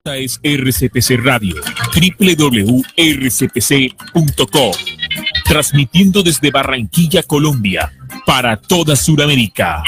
Esta es RCPC Radio, www.rcpc.co, transmitiendo desde Barranquilla, Colombia, para toda Sudamérica.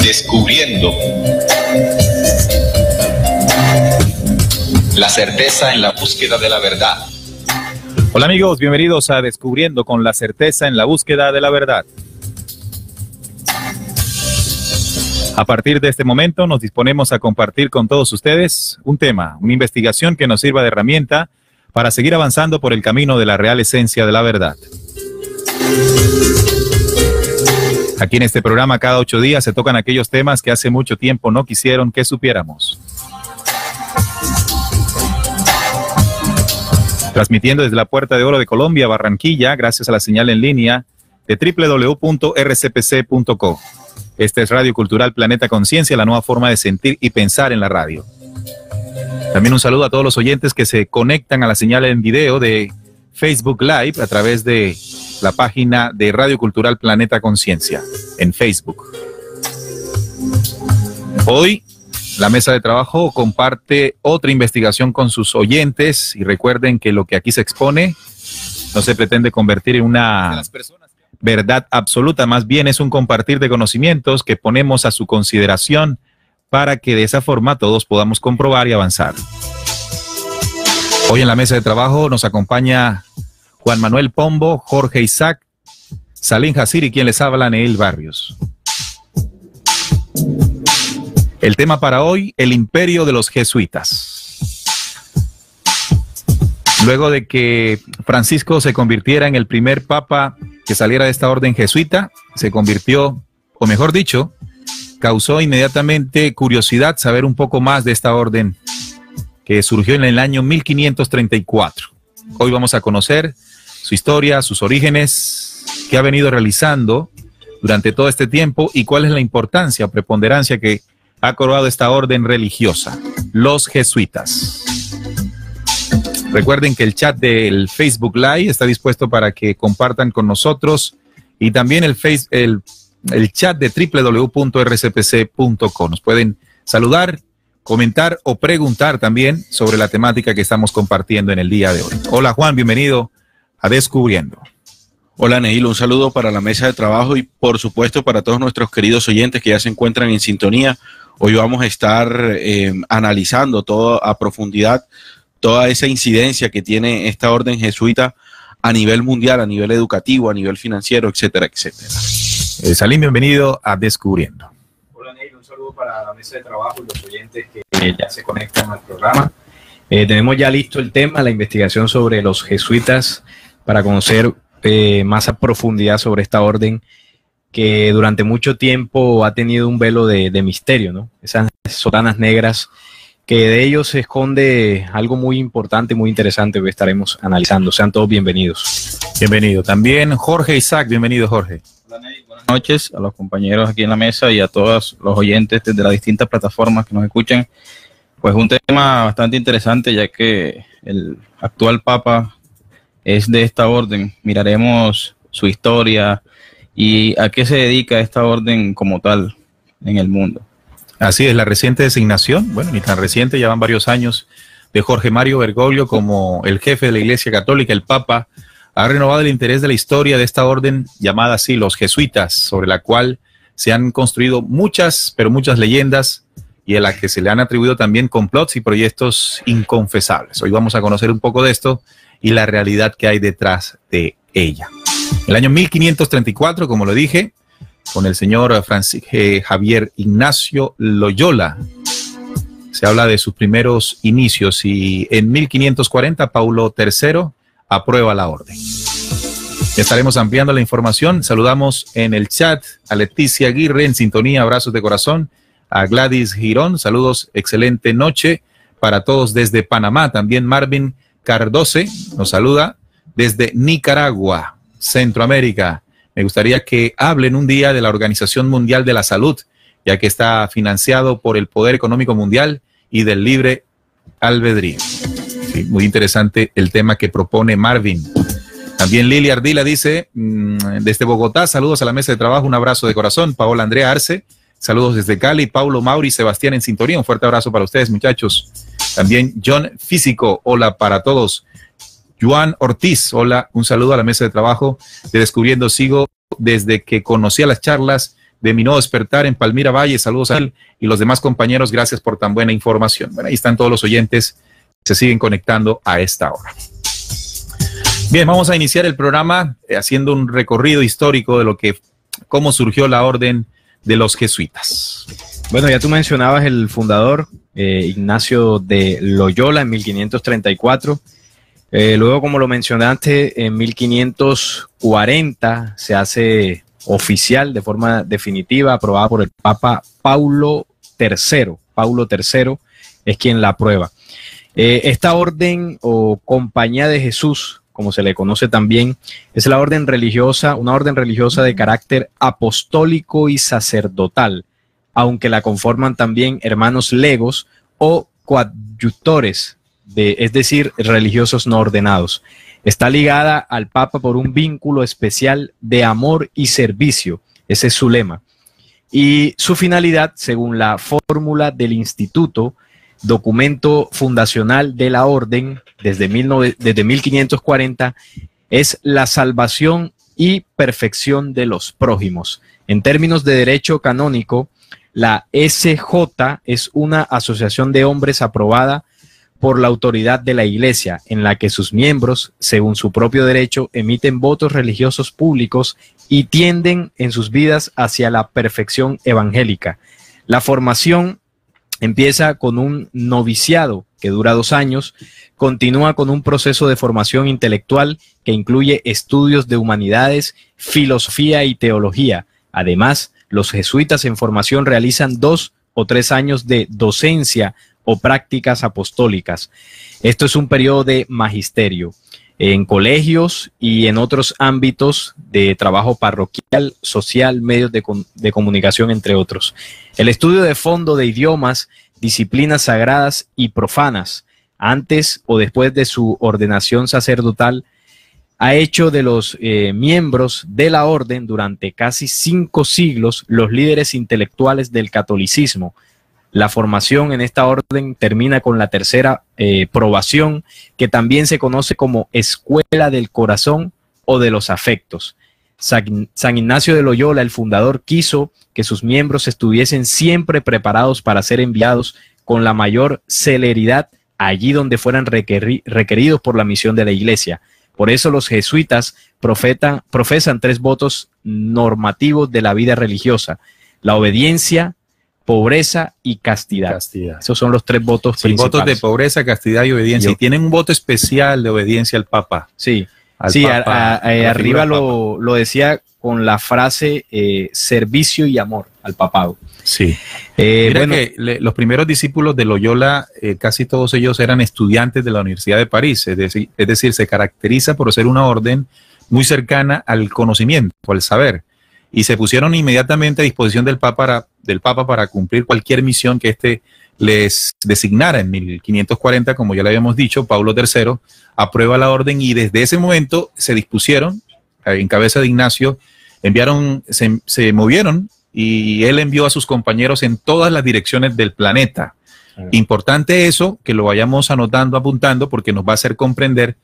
Descubriendo la certeza en la búsqueda de la verdad. Hola amigos, bienvenidos a Descubriendo con la certeza en la búsqueda de la verdad. A partir de este momento nos disponemos a compartir con todos ustedes un tema, una investigación que nos sirva de herramienta para seguir avanzando por el camino de la real esencia de la verdad. Aquí en este programa cada 8 días se tocan aquellos temas que hace mucho tiempo no quisieron que supiéramos. Transmitiendo desde la Puerta de Oro de Colombia, Barranquilla, gracias a la señal en línea de www.rcpc.co. Esta es Radio Cultural Planeta Conciencia, la nueva forma de sentir y pensar en la radio. También un saludo a todos los oyentes que se conectan a la señal en video de Facebook Live a través de la página de Radio Cultural Planeta Conciencia en Facebook. Hoy la mesa de trabajo comparte otra investigación con sus oyentes y recuerden que lo que aquí se expone no se pretende convertir en una verdad absoluta, más bien es un compartir de conocimientos que ponemos a su consideración para que de esa forma todos podamos comprobar y avanzar. Hoy en la mesa de trabajo nos acompaña Juan Manuel Pombo, Jorge Isaac, Salim Jacir y quien les habla, Neil Barrios. El tema para hoy, el imperio de los jesuitas. Luego de que Francisco se convirtiera en el primer papa que saliera de esta orden jesuita, se convirtió, o mejor dicho, causó inmediatamente curiosidad saber un poco más de esta orden que surgió en el año 1534. Hoy vamos a conocer su historia, sus orígenes, qué ha venido realizando durante todo este tiempo y cuál es la importancia o preponderancia que ha cobrado esta orden religiosa, los jesuitas. Recuerden que el chat del Facebook Live está dispuesto para que compartan con nosotros y también el chat de www.rcpc.co. Nos pueden saludar, comentar o preguntar también sobre la temática que estamos compartiendo en el día de hoy. Hola Juan, bienvenido a Descubriendo. Hola Neil, un saludo para la mesa de trabajo y por supuesto para todos nuestros queridos oyentes que ya se encuentran en sintonía. Hoy vamos a estar analizando todo a profundidad, toda esa incidencia que tiene esta orden jesuita a nivel mundial, a nivel educativo, a nivel financiero, etcétera, etcétera. Salim, bienvenido a Descubriendo. Hola Neil, un saludo para la mesa de trabajo y los oyentes que ya se conectan al programa. Tenemos ya listo el tema, la investigación sobre los jesuitas, para conocer más a profundidad sobre esta orden que durante mucho tiempo ha tenido un velo de misterio, ¿no? Esas sotanas negras, que de ellos se esconde algo muy importante, muy interesante que estaremos analizando. Sean todos bienvenidos. Bienvenido. También Jorge Isaac, bienvenido Jorge. Hola Ney, buenas noches a los compañeros aquí en la mesa y a todos los oyentes desde las distintas plataformas que nos escuchan. Pues un tema bastante interesante, ya que el actual Papa es de esta orden. Miraremos su historia y a qué se dedica esta orden como tal en el mundo. Así es, la reciente designación, bueno, ni tan reciente, ya van varios años, de Jorge Mario Bergoglio como el jefe de la Iglesia Católica, el Papa, ha renovado el interés de la historia de esta orden llamada así, los jesuitas, sobre la cual se han construido muchas, pero muchas leyendas y a la que se le han atribuido también complots y proyectos inconfesables. Hoy vamos a conocer un poco de esto y la realidad que hay detrás de ella. El año 1534, como lo dije, con el señor Javier Ignacio Loyola, se habla de sus primeros inicios y en 1540 Paulo III aprueba la orden. Estaremos ampliando la información. Saludamos en el chat a Leticia Aguirre en sintonía, abrazos de corazón. a Gladys Girón, saludos, excelente noche para todos desde Panamá. También Marvin Cardoce nos saluda desde Nicaragua, Centroamérica. Me gustaría que hablen un día de la Organización Mundial de la Salud, ya que está financiado por el Poder Económico Mundial y del libre albedrío. Sí, muy interesante el tema que propone Marvin. También Lili Ardila dice, desde Bogotá, saludos a la mesa de trabajo, un abrazo de corazón. Paola Andrea Arce, saludos desde Cali. Paulo Mauri, Sebastián en sintonía, un fuerte abrazo para ustedes, muchachos. También John Físico, hola para todos. Juan Ortiz, hola, un saludo a la mesa de trabajo de Descubriendo. Sigo desde que conocí a las charlas de Mi Nuevo Despertar en Palmira Valle. Saludos a él y los demás compañeros, gracias por tan buena información. Bueno, ahí están todos los oyentes que se siguen conectando a esta hora. Bien, vamos a iniciar el programa haciendo un recorrido histórico de cómo surgió la orden de los jesuitas. Bueno, ya tú mencionabas el fundador, Ignacio de Loyola, en 1534. Luego, como lo mencionaste, en 1540 se hace oficial de forma definitiva, aprobada por el Papa Paulo III. Paulo III es quien la aprueba. Esta orden o Compañía de Jesús, como se le conoce también, es la orden religiosa, una orden religiosa de carácter apostólico y sacerdotal, aunque la conforman también hermanos legos o coadjutores, es decir, religiosos no ordenados. Está ligada al Papa por un vínculo especial de amor y servicio, ese es su lema. Y su finalidad, según la fórmula del Instituto, documento fundacional de la orden desde 1540, es la salvación y perfección de los prójimos. En términos de derecho canónico, la SJ es una asociación de hombres aprobada por la autoridad de la Iglesia, en la que sus miembros, según su propio derecho, emiten votos religiosos públicos y tienden en sus vidas hacia la perfección evangélica. La formación empieza con un noviciado que dura 2 años, continúa con un proceso de formación intelectual que incluye estudios de humanidades, filosofía y teología. Además, los jesuitas en formación realizan 2 o 3 años de docencia o prácticas apostólicas. Esto es un periodo de magisterio en colegios y en otros ámbitos de trabajo parroquial, social, medios de comunicación, entre otros. El estudio de fondo de idiomas, disciplinas sagradas y profanas, antes o después de su ordenación sacerdotal, ha hecho de los miembros de la orden durante casi 5 siglos los líderes intelectuales del catolicismo. La formación en esta orden termina con la tercera probación, que también se conoce como Escuela del Corazón o de los Afectos. San Ignacio de Loyola, el fundador, quiso que sus miembros estuviesen siempre preparados para ser enviados con la mayor celeridad allí donde fueran requeridos por la misión de la Iglesia. Por eso los jesuitas profesan 3 votos normativos de la vida religiosa: la obediencia, pobreza y castidad. Esos son los 3 votos principales. Votos de pobreza, castidad y obediencia. Y tienen un voto especial de obediencia al Papa. Sí, arriba lo decía con la frase servicio y amor al papado. Sí. Mira que los primeros discípulos de Loyola, casi todos ellos eran estudiantes de la Universidad de París. Es decir, se caracteriza por ser una orden muy cercana al conocimiento, al saber. Y se pusieron inmediatamente a disposición del Papa para cumplir cualquier misión que éste les designara. En 1540, como ya le habíamos dicho, Paulo III aprueba la orden y desde ese momento se dispusieron, en cabeza de Ignacio, se movieron y él envió a sus compañeros en todas las direcciones del planeta. Importante eso, que lo vayamos anotando, apuntando, porque nos va a hacer comprender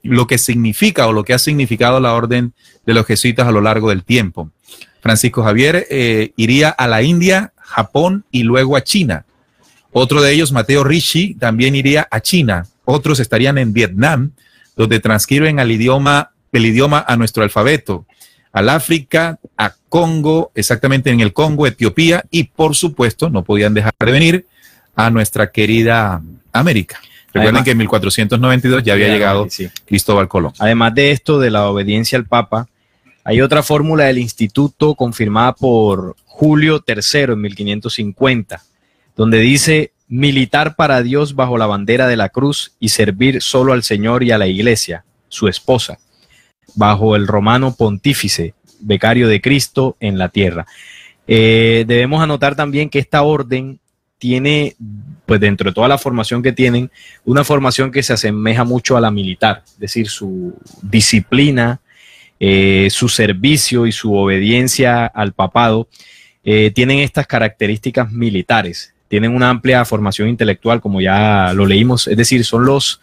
lo que significa o lo que ha significado la orden de los jesuitas a lo largo del tiempo. Francisco Javier iría a la India, Japón y luego a China. Otro de ellos, Mateo Ricci, también iría a China. Otros estarían en Vietnam, donde transcriben el idioma a nuestro alfabeto. Al África, a Congo, exactamente en el Congo, Etiopía, y por supuesto no podían dejar de venir a nuestra querida América. Recuerden que en 1492 ya había llegado Cristóbal Colón. Además de esto, de la obediencia al Papa, Hay otra fórmula del instituto confirmada por Julio III en 1550, donde dice: militar para Dios bajo la bandera de la cruz y servir solo al Señor y a la Iglesia, su esposa, bajo el romano pontífice, becario de Cristo en la tierra. Debemos anotar también que esta orden tiene, pues dentro de toda la formación que tienen, una formación que se asemeja mucho a la militar, es decir, su disciplina, su servicio y su obediencia al papado tienen estas características militares. Tienen una amplia formación intelectual, como ya lo leímos, es decir, son los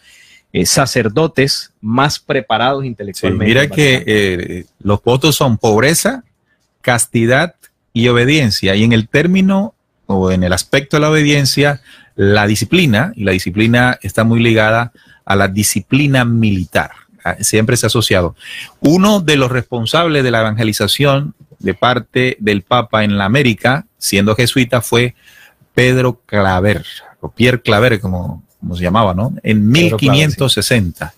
sacerdotes más preparados intelectualmente. Sí, mira que los votos son pobreza, castidad y obediencia. Y en el término o en el aspecto de la obediencia, la disciplina, y la disciplina está muy ligada a la disciplina militar. Siempre se ha asociado. Uno de los responsables de la evangelización de parte del Papa en la América, siendo jesuita, fue Pedro Claver, o Pierre Claver, como se llamaba, ¿no? En 1560.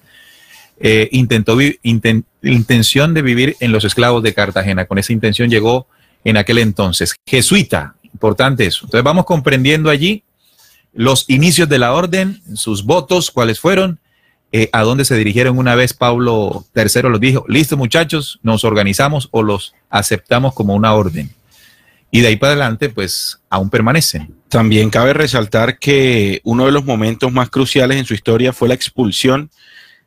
Intención de vivir en los esclavos de Cartagena. Con esa intención llegó en aquel entonces. Jesuita, importante eso. Entonces vamos comprendiendo allí los inicios de la orden, sus votos, cuáles fueron, a dónde se dirigieron una vez Pablo III los dijo: listo muchachos, nos organizamos o los aceptamos como una orden. Y de ahí para adelante, pues, aún permanecen. También cabe resaltar que uno de los momentos más cruciales en su historia fue la expulsión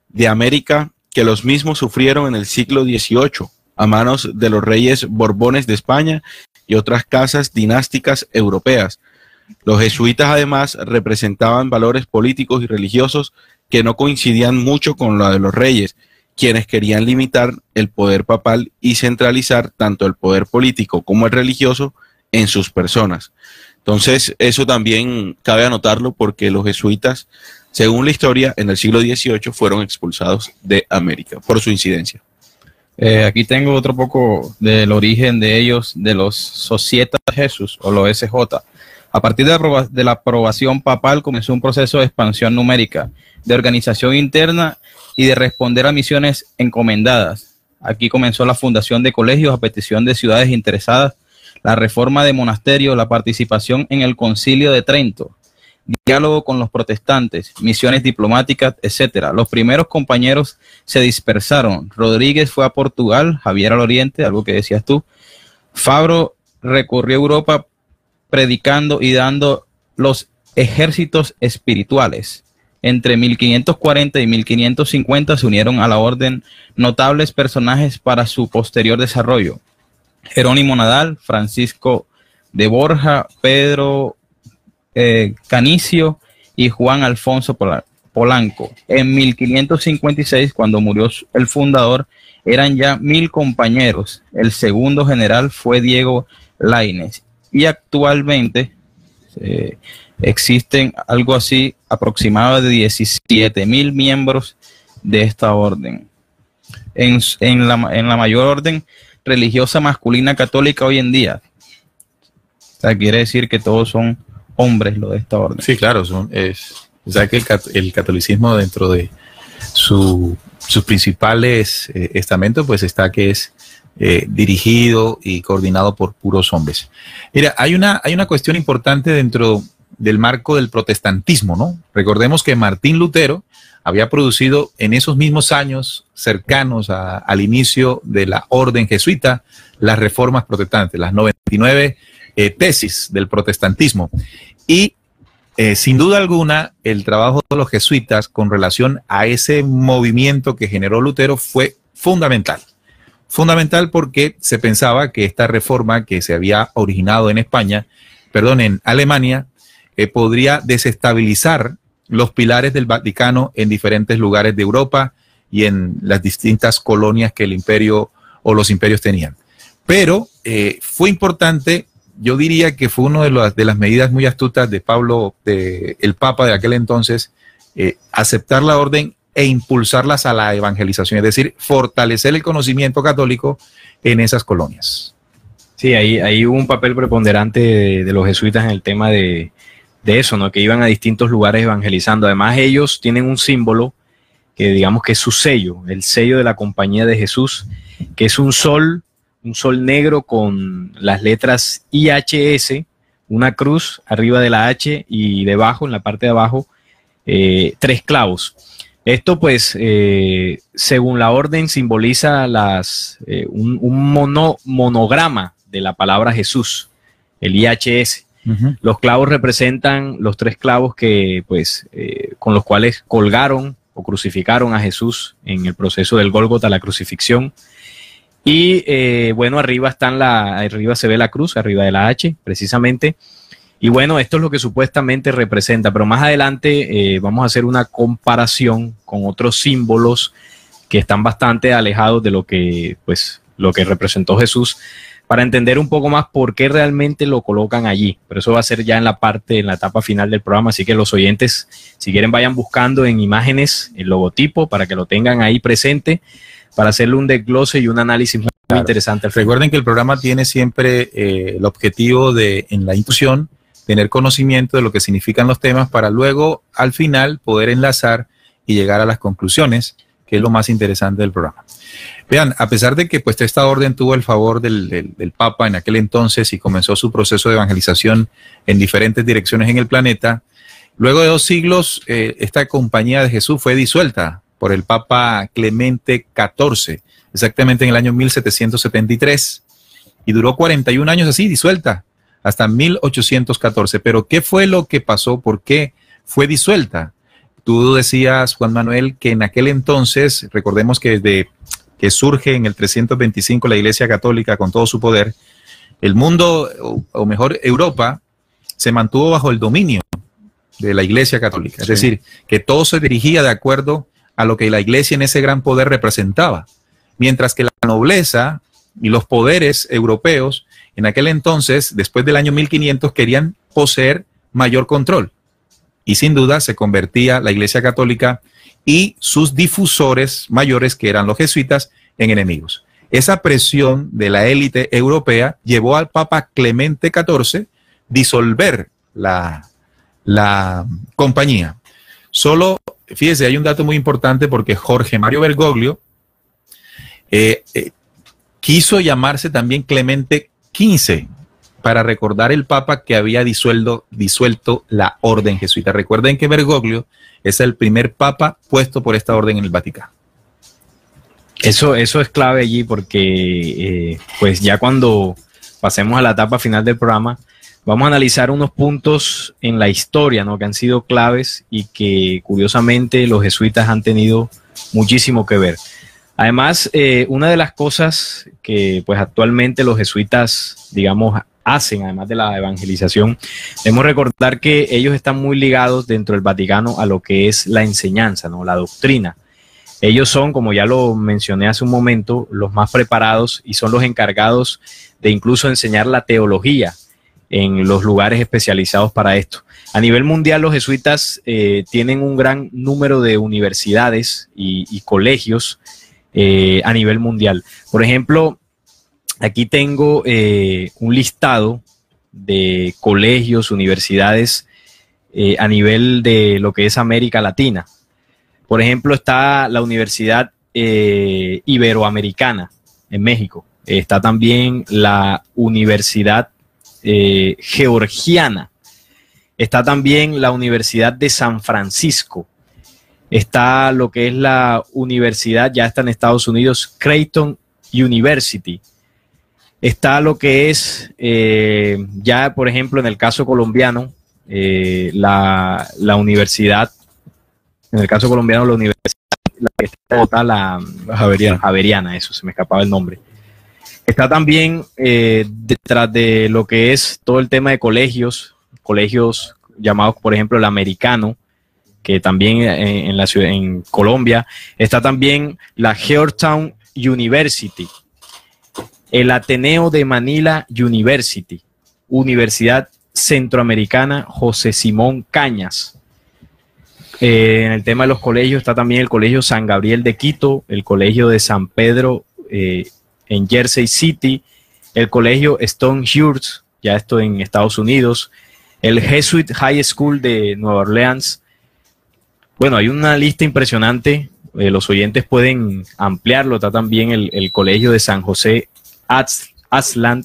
de América, que los mismos sufrieron en el siglo XVIII a manos de los reyes Borbones de España y otras casas dinásticas europeas. Los jesuitas además representaban valores políticos y religiosos que no coincidían mucho con lo de los reyes, quienes querían limitar el poder papal y centralizar tanto el poder político como el religioso en sus personas. Entonces, eso también cabe anotarlo, porque los jesuitas, según la historia, en el siglo XVIII fueron expulsados de América por su incidencia. Aquí tengo otro poco del origen de ellos, de los Societas Jesús o los SJ. A partir de la aprobación papal comenzó un proceso de expansión numérica, de organización interna y de responder a misiones encomendadas. Aquí comenzó la fundación de colegios a petición de ciudades interesadas, la reforma de monasterios, la participación en el Concilio de Trento, diálogo con los protestantes, misiones diplomáticas, etc. Los primeros compañeros se dispersaron. Rodríguez fue a Portugal, Javier al Oriente, algo que decías tú. Fabro recorrió Europa predicando y dando los ejércitos espirituales. Entre 1540 y 1550 se unieron a la orden notables personajes para su posterior desarrollo: Jerónimo Nadal, Francisco de Borja, Pedro Canicio y Juan Alfonso Polanco. En 1556, cuando murió el fundador, eran ya 1000 compañeros. El segundo general fue Diego Lainez. Y actualmente existen algo así aproximado de 17,000 miembros de esta orden. En la mayor orden religiosa masculina católica hoy en día. O sea, quiere decir que todos son hombres lo de esta orden. Sí, claro, o sea que el catolicismo, dentro de sus principales estamentos, pues está que es dirigido y coordinado por puros hombres. Mira, hay una cuestión importante dentro del marco del protestantismo, ¿no? Recordemos que Martín Lutero había producido en esos mismos años cercanos al inicio de la orden jesuita las reformas protestantes, las 99 tesis del protestantismo. Y sin duda alguna, el trabajo de los jesuitas con relación a ese movimiento que generó Lutero fue fundamental. Fundamental porque se pensaba que esta reforma que se había originado en en Alemania, podría desestabilizar los pilares del Vaticano en diferentes lugares de Europa y en las distintas colonias que el imperio o los imperios tenían. Pero fue importante, yo diría que fue una de las medidas muy astutas de el Papa de aquel entonces, aceptar la orden e impulsarlas a la evangelización, es decir, fortalecer el conocimiento católico en esas colonias. Sí, ahí hubo un papel preponderante de los jesuitas en el tema de eso, ¿no? Que iban a distintos lugares evangelizando. Además, ellos tienen un símbolo que digamos que es su sello, el sello de la Compañía de Jesús, que es un sol negro con las letras IHS, una cruz arriba de la H y debajo, en la parte de abajo, 3 clavos. Esto pues, según la orden, simboliza un monograma de la palabra Jesús, el IHS. Uh-huh. Los clavos representan los 3 clavos que pues, con los cuales colgaron o crucificaron a Jesús en el proceso del Gólgota, la crucifixión. Y bueno, arriba se ve la cruz, arriba de la H, precisamente. Y bueno, esto es lo que supuestamente representa, pero más adelante vamos a hacer una comparación con otros símbolos que están bastante alejados de lo que representó Jesús, para entender un poco más por qué realmente lo colocan allí. Pero eso va a ser ya en la etapa final del programa, así que los oyentes, si quieren, vayan buscando en imágenes el logotipo para que lo tengan ahí presente, para hacerle un desglose y un análisis muy interesante. Recuerden que el programa tiene siempre el objetivo de, en la introducción, tener conocimiento de lo que significan los temas para luego, al final, poder enlazar y llegar a las conclusiones, que es lo más interesante del programa. Vean, a pesar de que pues esta orden tuvo el favor del Papa en aquel entonces y comenzó su proceso de evangelización en diferentes direcciones en el planeta, luego de 2 siglos, esta Compañía de Jesús fue disuelta por el Papa Clemente XIV, exactamente en el año 1773, y duró 41 años así, disuelta, hasta 1814. Pero ¿qué fue lo que pasó? ¿Por qué fue disuelta? Tú decías, Juan Manuel, que en aquel entonces, recordemos que desde que surge en el 325 la Iglesia Católica con todo su poder, el mundo, o mejor Europa, se mantuvo bajo el dominio de la Iglesia Católica. Es decir, que todo se dirigía de acuerdo a lo que la Iglesia en ese gran poder representaba. Mientras que la nobleza y los poderes europeos en aquel entonces, después del año 1500, querían poseer mayor control. Y sin duda se convertía la Iglesia Católica y sus difusores mayores, que eran los jesuitas, en enemigos. Esa presión de la élite europea llevó al Papa Clemente XIV disolver la compañía. Solo, fíjese, hay un dato muy importante, porque Jorge Mario Bergoglio quiso llamarse también Clemente XV para recordar el Papa que había disuelto la orden jesuita. Recuerden que Bergoglio es el primer Papa puesto por esta orden en el Vaticano. Eso es clave allí, porque pues ya cuando pasemos a la etapa final del programa, vamos a analizar unos puntos en la historia, ¿no?, que han sido claves y que curiosamente los jesuitas han tenido muchísimo que ver. Además, una de las cosas que pues actualmente los jesuitas, digamos, hacen, además de la evangelización, debemos recordar que ellos están muy ligados dentro del Vaticano a lo que es la enseñanza, ¿no?, la doctrina. Ellos son, como ya lo mencioné hace un momento, los más preparados y son los encargados de incluso enseñar la teología en los lugares especializados para esto. A nivel mundial, los jesuitas tienen un gran número de universidades y colegios a nivel mundial. Por ejemplo, aquí tengo un listado de colegios, universidades a nivel de lo que es América Latina. Por ejemplo, está la Universidad Iberoamericana en México. Está también la Universidad Georgiana. Está también la Universidad de San Francisco. Está lo que es la universidad, ya está en Estados Unidos, Creighton University. Está lo que es, ya por ejemplo, en el caso colombiano, la universidad, en el caso colombiano, la universidad, la Javeriana, eso, se me escapaba el nombre. Está también detrás de lo que es todo el tema de colegios llamados, por ejemplo, el Americano, que también en la ciudad, en Colombia. Está también la Georgetown University, el Ateneo de Manila University, Universidad Centroamericana José Simón Cañas. En el tema de los colegios está también el Colegio San Gabriel de Quito, el Colegio de San Pedro en Jersey City, el Colegio Stonehurst, ya esto en Estados Unidos, el Jesuit High School de Nueva Orleans. Bueno, hay una lista impresionante los oyentes pueden ampliarlo. Está también el Colegio de San José Aztlan,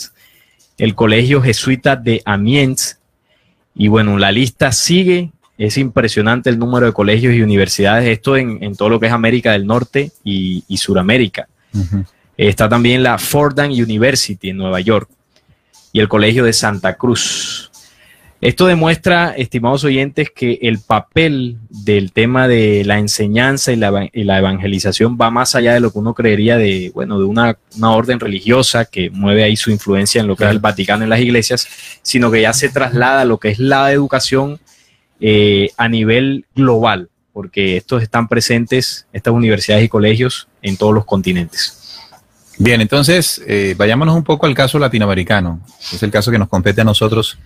el Colegio Jesuita de Amiens, y bueno, la lista sigue. Es impresionante el número de colegios y universidades, esto en todo lo que es América del Norte y Suramérica. Está también la Fordham University en Nueva York y el Colegio de Santa Cruz. Esto demuestra, estimados oyentes, que el papel del tema de la enseñanza y la evangelización va más allá de lo que uno creería de una orden religiosa que mueve ahí su influencia en lo que es el Vaticano en las iglesias, sino que ya se traslada a lo que es la educación a nivel global, porque estos están presentes, estas universidades y colegios, en todos los continentes. Bien, entonces vayámonos un poco al caso latinoamericano. Es el caso que nos compete a nosotros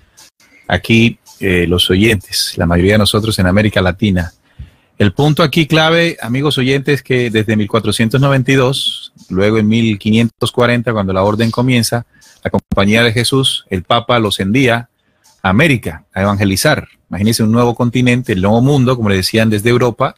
aquí, los oyentes, la mayoría de nosotros en América Latina. El punto aquí clave, amigos oyentes, que desde 1492, luego en 1540, cuando la orden comienza, la Compañía de Jesús, el Papa los envía a América a evangelizar. Imagínense un nuevo continente, el nuevo mundo, como le decían, desde Europa,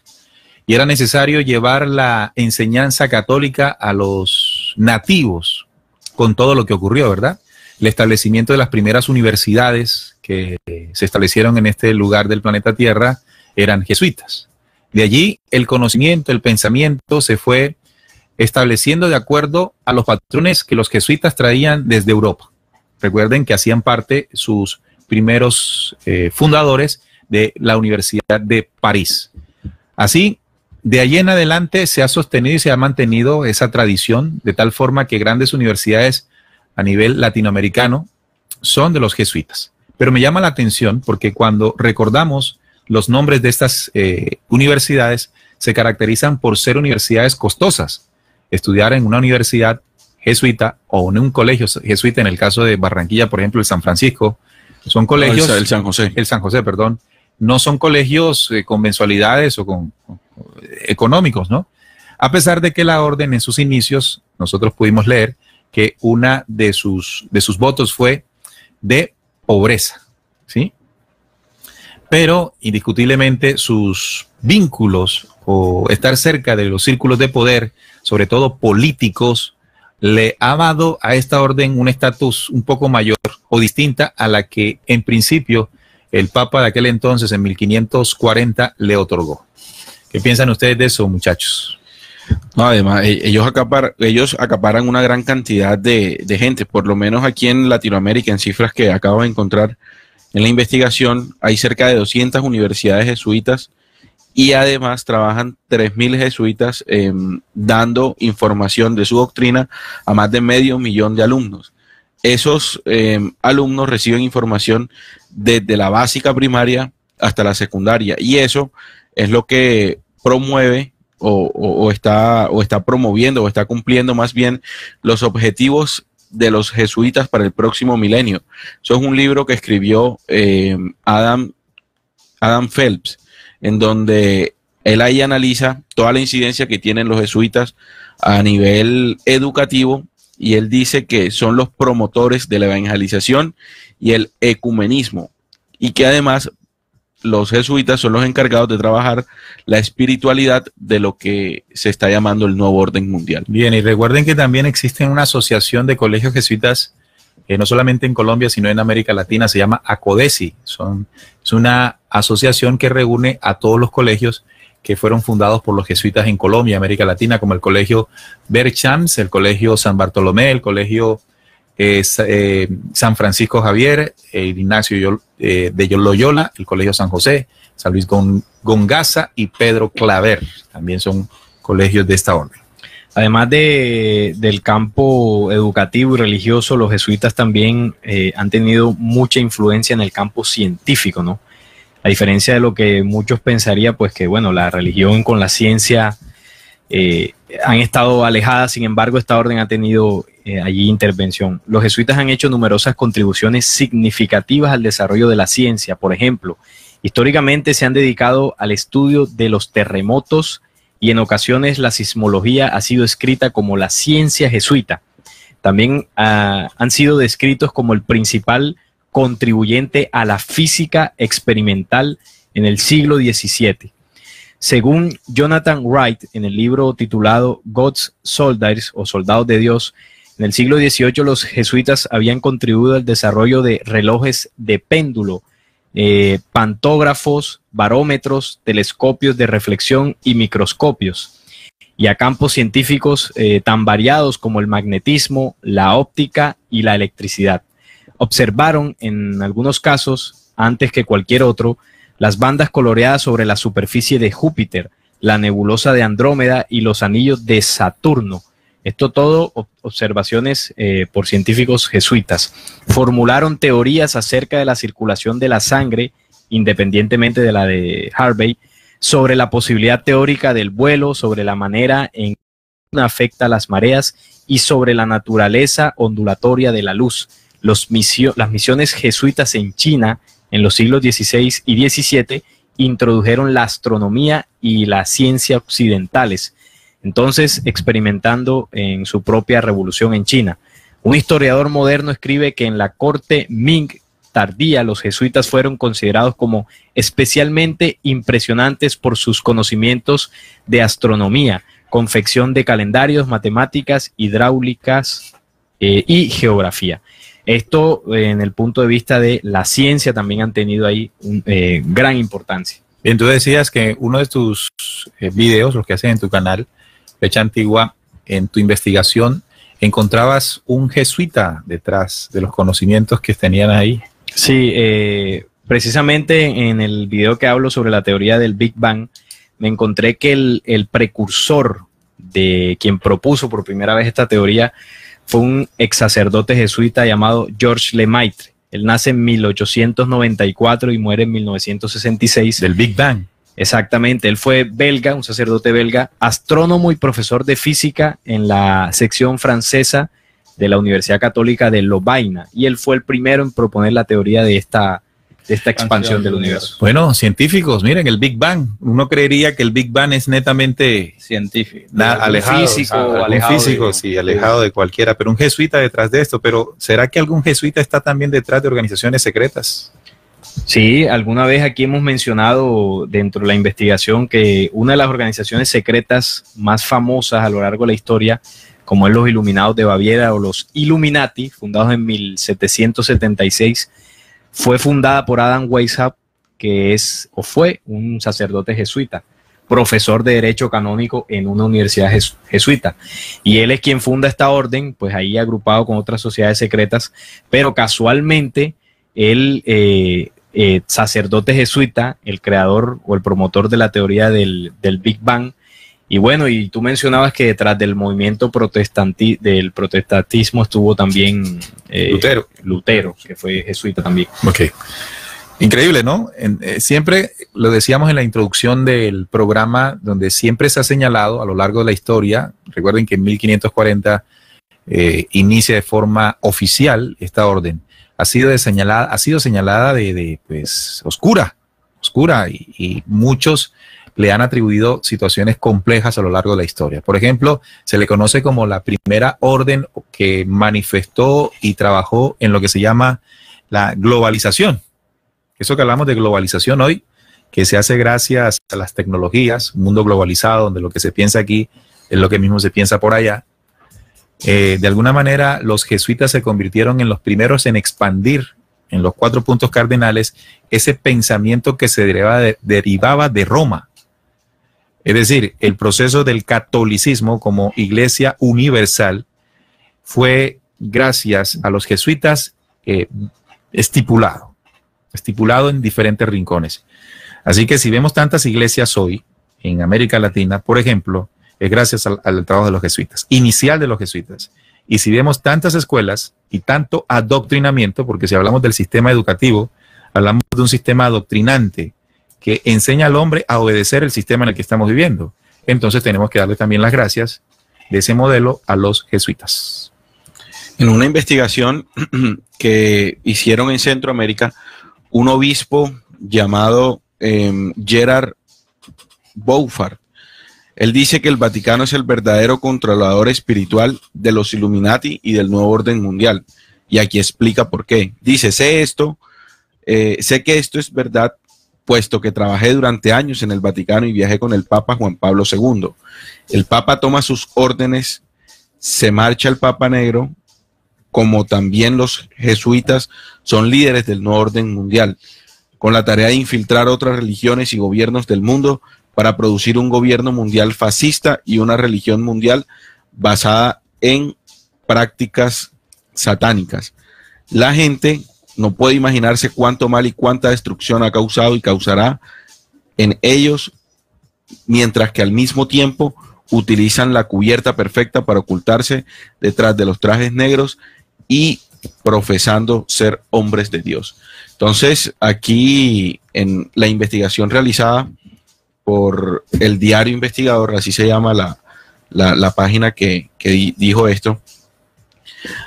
y era necesario llevar la enseñanza católica a los nativos con todo lo que ocurrió, ¿verdad? El establecimiento de las primeras universidades que se establecieron en este lugar del planeta Tierra eran jesuitas. De allí el conocimiento, el pensamiento se fue estableciendo de acuerdo a los patrones que los jesuitas traían desde Europa. Recuerden que hacían parte sus primeros fundadores de la Universidad de París. Así, de allí en adelante se ha sostenido y se ha mantenido esa tradición de tal forma que grandes universidades a nivel latinoamericano son de los jesuitas. Pero me llama la atención porque cuando recordamos los nombres de estas universidades, se caracterizan por ser universidades costosas. Estudiar en una universidad jesuita o en un colegio jesuita, en el caso de Barranquilla, por ejemplo, el San Francisco, son colegios... El San José. El San José, perdón. No son colegios con mensualidades o con económicos, ¿no? A pesar de que la orden en sus inicios, nosotros pudimos leer que una de sus votos fue de pobreza, ¿sí? Pero indiscutiblemente sus vínculos o estar cerca de los círculos de poder, sobre todo políticos, le ha dado a esta orden un estatus un poco mayor o distinta a la que en principio el Papa de aquel entonces, en 1540, le otorgó. ¿Qué piensan ustedes de eso, muchachos? No, además, ellos acaparan una gran cantidad de gente, por lo menos aquí en Latinoamérica, en cifras que acabo de encontrar en la investigación, hay cerca de 200 universidades jesuitas y además trabajan 3.000 jesuitas dando información de su doctrina a más de 500.000 de alumnos. Esos alumnos reciben información desde la básica primaria hasta la secundaria y eso es lo que promueve o está promoviendo o está cumpliendo más bien los objetivos de los jesuitas para el próximo milenio. Eso es un libro que escribió Adam Phelps, en donde él ahí analiza toda la incidencia que tienen los jesuitas a nivel educativo y él dice que son los promotores de la evangelización y el ecumenismo y que además los jesuitas son los encargados de trabajar la espiritualidad de lo que se está llamando el nuevo orden mundial. Bien, y recuerden que también existe una asociación de colegios jesuitas, no solamente en Colombia, sino en América Latina, se llama ACODESI. Es una asociación que reúne a todos los colegios que fueron fundados por los jesuitas en Colombia, América Latina, como el Colegio Berchams, el Colegio San Bartolomé, el Colegio San Francisco Javier, el Ignacio de Loyola, el Colegio San José, San Luis Gonzaga y Pedro Claver. También son colegios de esta orden. Además del campo educativo y religioso, los jesuitas también han tenido mucha influencia en el campo científico, ¿no? A diferencia de lo que muchos pensarían, pues que, bueno, la religión con la ciencia han estado alejadas, sin embargo, esta orden ha tenido allí intervención. Los jesuitas han hecho numerosas contribuciones significativas al desarrollo de la ciencia. Por ejemplo, históricamente se han dedicado al estudio de los terremotos y en ocasiones la sismología ha sido escrita como la ciencia jesuita. También han sido descritos como el principal contribuyente a la física experimental en el siglo XVII. Según Jonathan Wright, en el libro titulado God's Soldiers o Soldados de Dios, en el siglo XVIII los jesuitas habían contribuido al desarrollo de relojes de péndulo, pantógrafos, barómetros, telescopios de reflexión y microscopios, y a campos científicos tan variados como el magnetismo, la óptica y la electricidad. Observaron en algunos casos, antes que cualquier otro, las bandas coloreadas sobre la superficie de Júpiter, la nebulosa de Andrómeda y los anillos de Saturno. Esto todo observaciones por científicos jesuitas. Formularon teorías acerca de la circulación de la sangre, independientemente de la de Harvey, sobre la posibilidad teórica del vuelo, sobre la manera en que afecta a las mareas y sobre la naturaleza ondulatoria de la luz. Las misiones jesuitas en China en los siglos XVI y XVII introdujeron la astronomía y la ciencia occidentales, entonces experimentando en su propia revolución en China. Un historiador moderno escribe que en la corte Ming tardía los jesuitas fueron considerados como especialmente impresionantes por sus conocimientos de astronomía, confección de calendarios, matemáticas, hidráulicas y geografía. Esto en el punto de vista de la ciencia también han tenido ahí gran importancia. Bien, tú decías que uno de tus videos, los que hacen en tu canal, Fecha Antigua, en tu investigación, encontrabas un jesuita detrás de los conocimientos que tenían ahí. Sí, precisamente en el video que hablo sobre la teoría del Big Bang, me encontré que el precursor de quien propuso por primera vez esta teoría fue un ex sacerdote jesuita llamado Georges Lemaitre. Él nace en 1894 y muere en 1966. Del Big Bang. Exactamente, él fue belga, un sacerdote belga, astrónomo y profesor de física en la sección francesa de la Universidad Católica de Lovaina, y él fue el primero en proponer la teoría de esta expansión del universo. Bueno, científicos, miren, el Big Bang. Uno creería que el Big Bang es netamente científico, alejado, alejado de cualquiera, pero un jesuita detrás de esto. Pero ¿será que algún jesuita está también detrás de organizaciones secretas? Sí, alguna vez aquí hemos mencionado dentro de la investigación que una de las organizaciones secretas más famosas a lo largo de la historia, como es los Iluminados de Baviera o los Illuminati, fundados en 1776, fue fundada por Adam Weishaupt, que es o fue un sacerdote jesuita, profesor de Derecho Canónico en una universidad jesuita. Y él es quien funda esta orden, pues ahí agrupado con otras sociedades secretas, pero casualmente él, sacerdote jesuita, el creador o el promotor de la teoría del Big Bang. Y bueno, y tú mencionabas que detrás del movimiento del protestantismo estuvo también Lutero, que fue jesuita también. Ok. Increíble, ¿no? Siempre lo decíamos en la introducción del programa, donde siempre se ha señalado a lo largo de la historia. Recuerden que en 1540 inicia de forma oficial esta orden. Ha sido señalada de oscura, y muchos le han atribuido situaciones complejas a lo largo de la historia. Por ejemplo, se le conoce como la primera orden que manifestó y trabajó en lo que se llama la globalización. Eso que hablamos de globalización hoy, que se hace gracias a las tecnologías, un mundo globalizado donde lo que se piensa aquí es lo que mismo se piensa por allá. De alguna manera, los jesuitas se convirtieron en los primeros en expandir en los 4 puntos cardinales ese pensamiento que se derivaba de Roma. Es decir, el proceso del catolicismo como iglesia universal fue gracias a los jesuitas estipulado en diferentes rincones. Así que si vemos tantas iglesias hoy en América Latina, por ejemplo, es gracias al trabajo de los jesuitas, inicial de los jesuitas. Y si vemos tantas escuelas y tanto adoctrinamiento, porque si hablamos del sistema educativo, hablamos de un sistema adoctrinante que enseña al hombre a obedecer el sistema en el que estamos viviendo. Entonces tenemos que darle también las gracias de ese modelo a los jesuitas. En una investigación que hicieron en Centroamérica, un obispo llamado Gerard Beaufort, él dice que el Vaticano es el verdadero controlador espiritual de los Illuminati y del nuevo orden mundial. Y aquí explica por qué. Dice, sé que esto es verdad puesto que trabajé durante años en el Vaticano y viajé con el Papa Juan Pablo II. El Papa toma sus órdenes, se marcha el Papa Negro, como también los jesuitas son líderes del nuevo orden mundial, con la tarea de infiltrar otras religiones y gobiernos del mundo para producir un gobierno mundial fascista y una religión mundial basada en prácticas satánicas. La gente no puede imaginarse cuánto mal y cuánta destrucción ha causado y causará en ellos, mientras que al mismo tiempo utilizan la cubierta perfecta para ocultarse detrás de los trajes negros y profesando ser hombres de Dios. Entonces, aquí en la investigación realizada por el Diario Investigador, así se llama la página que dijo esto,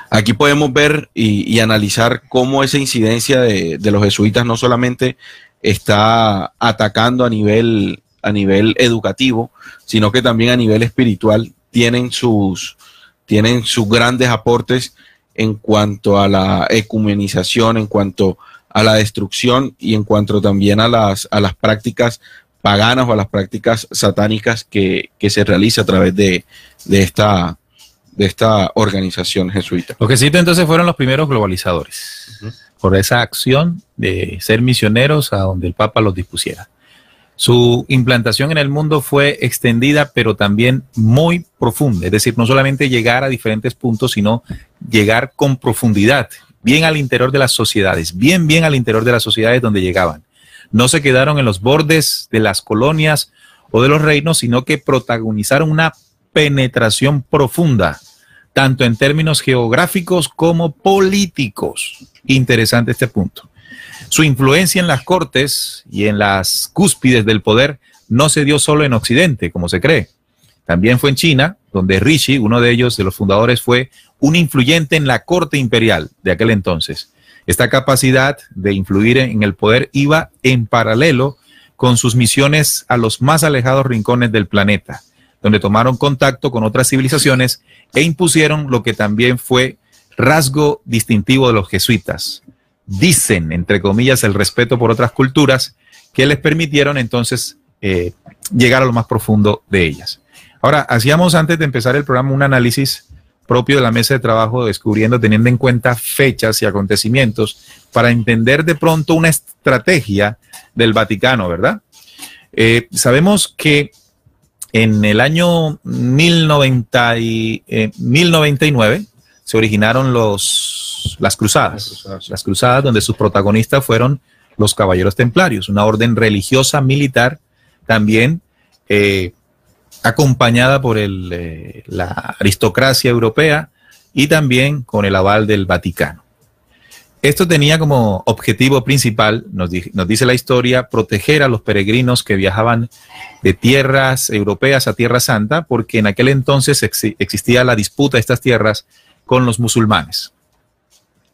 aquí podemos ver y analizar cómo esa incidencia de los jesuitas no solamente está atacando a nivel educativo, sino que también a nivel espiritual tienen sus grandes aportes en cuanto a la ecumenización, en cuanto a la destrucción y en cuanto también a las prácticas paganas o a las prácticas satánicas que se realiza a través de esta organización jesuita. Los jesuitas entonces fueron los primeros globalizadores, por esa acción de ser misioneros a donde el Papa los dispusiera. Su implantación en el mundo fue extendida, pero también muy profunda. Es decir, no solamente llegar a diferentes puntos, sino llegar con profundidad, bien al interior de las sociedades, bien al interior de las sociedades donde llegaban. No se quedaron en los bordes de las colonias o de los reinos, sino que protagonizaron una penetración profunda, tanto en términos geográficos como políticos. Interesante este punto. Su influencia en las cortes y en las cúspides del poder no se dio solo en Occidente, como se cree. También fue en China, donde Rishi, uno de ellos, de los fundadores, fue un influyente en la corte imperial de aquel entonces. Esta capacidad de influir en el poder iba en paralelo con sus misiones a los más alejados rincones del planeta, donde tomaron contacto con otras civilizaciones e impusieron lo que también fue rasgo distintivo de los jesuitas. Dicen, entre comillas, el respeto por otras culturas que les permitieron entonces llegar a lo más profundo de ellas. Ahora, hacíamos antes de empezar el programa un análisis propio de la mesa de trabajo, descubriendo, teniendo en cuenta fechas y acontecimientos para entender de pronto una estrategia del Vaticano, ¿verdad? Sabemos que en el año 1099 se originaron las cruzadas, donde sus protagonistas fueron los caballeros templarios, una orden religiosa militar también acompañada por la aristocracia europea y también con el aval del Vaticano. Esto tenía como objetivo principal, nos dice la historia, proteger a los peregrinos que viajaban de tierras europeas a Tierra Santa, porque en aquel entonces existía la disputa de estas tierras con los musulmanes.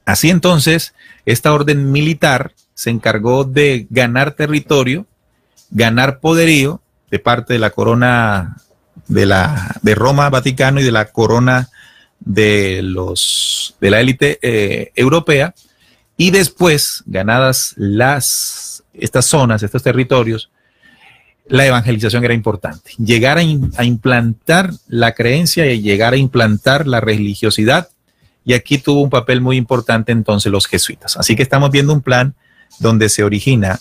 Así entonces, esta orden militar se encargó de ganar territorio, ganar poderío de parte de la corona de Roma, Vaticano, y de la corona de la élite europea, y después, ganadas estas zonas, estos territorios, la evangelización era importante. Llegar a implantar la creencia y llegar a implantar la religiosidad, y aquí tuvo un papel muy importante entonces los jesuitas. Así que estamos viendo un plan donde se origina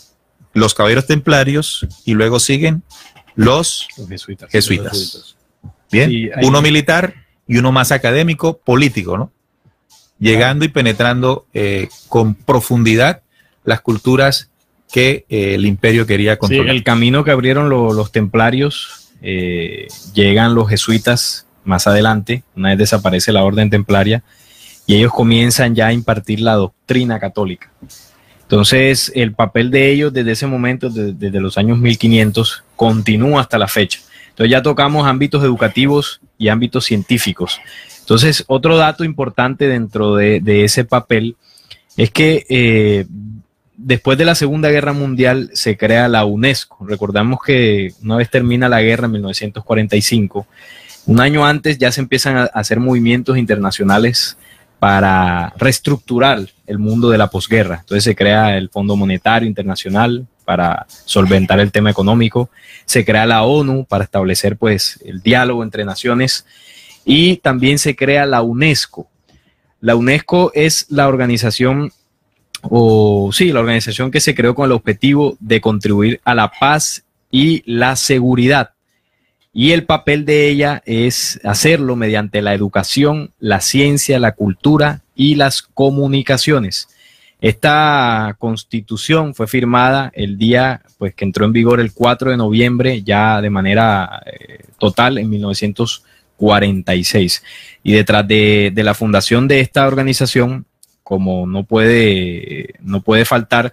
los caballeros templarios y luego siguen los jesuitas. Bien, sí, uno militar y uno más académico, político, ¿no? Llegando y penetrando con profundidad las culturas que el imperio quería controlar. Sí, el camino que abrieron los templarios, llegan los jesuitas más adelante, una vez desaparece la orden templaria, y ellos comienzan ya a impartir la doctrina católica. Entonces, el papel de ellos desde ese momento, desde los años 1500, continúa hasta la fecha. Entonces ya tocamos ámbitos educativos y ámbitos científicos. Entonces, otro dato importante dentro de ese papel es que después de la Segunda Guerra Mundial se crea la UNESCO. Recordamos que una vez termina la guerra en 1945, un año antes ya se empiezan a hacer movimientos internacionales para reestructurar el mundo de la posguerra. Entonces se crea el Fondo Monetario Internacional, para solventar el tema económico. Se crea la ONU para establecer pues el diálogo entre naciones, y también se crea la UNESCO. La UNESCO es la organización, la organización que se creó con el objetivo de contribuir a la paz y la seguridad. Y el papel de ella es hacerlo mediante la educación, la ciencia, la cultura y las comunicaciones. Esta constitución fue firmada el día pues, que entró en vigor el 4 de noviembre, ya de manera total en 1946. Y detrás de la fundación de esta organización, como no puede faltar,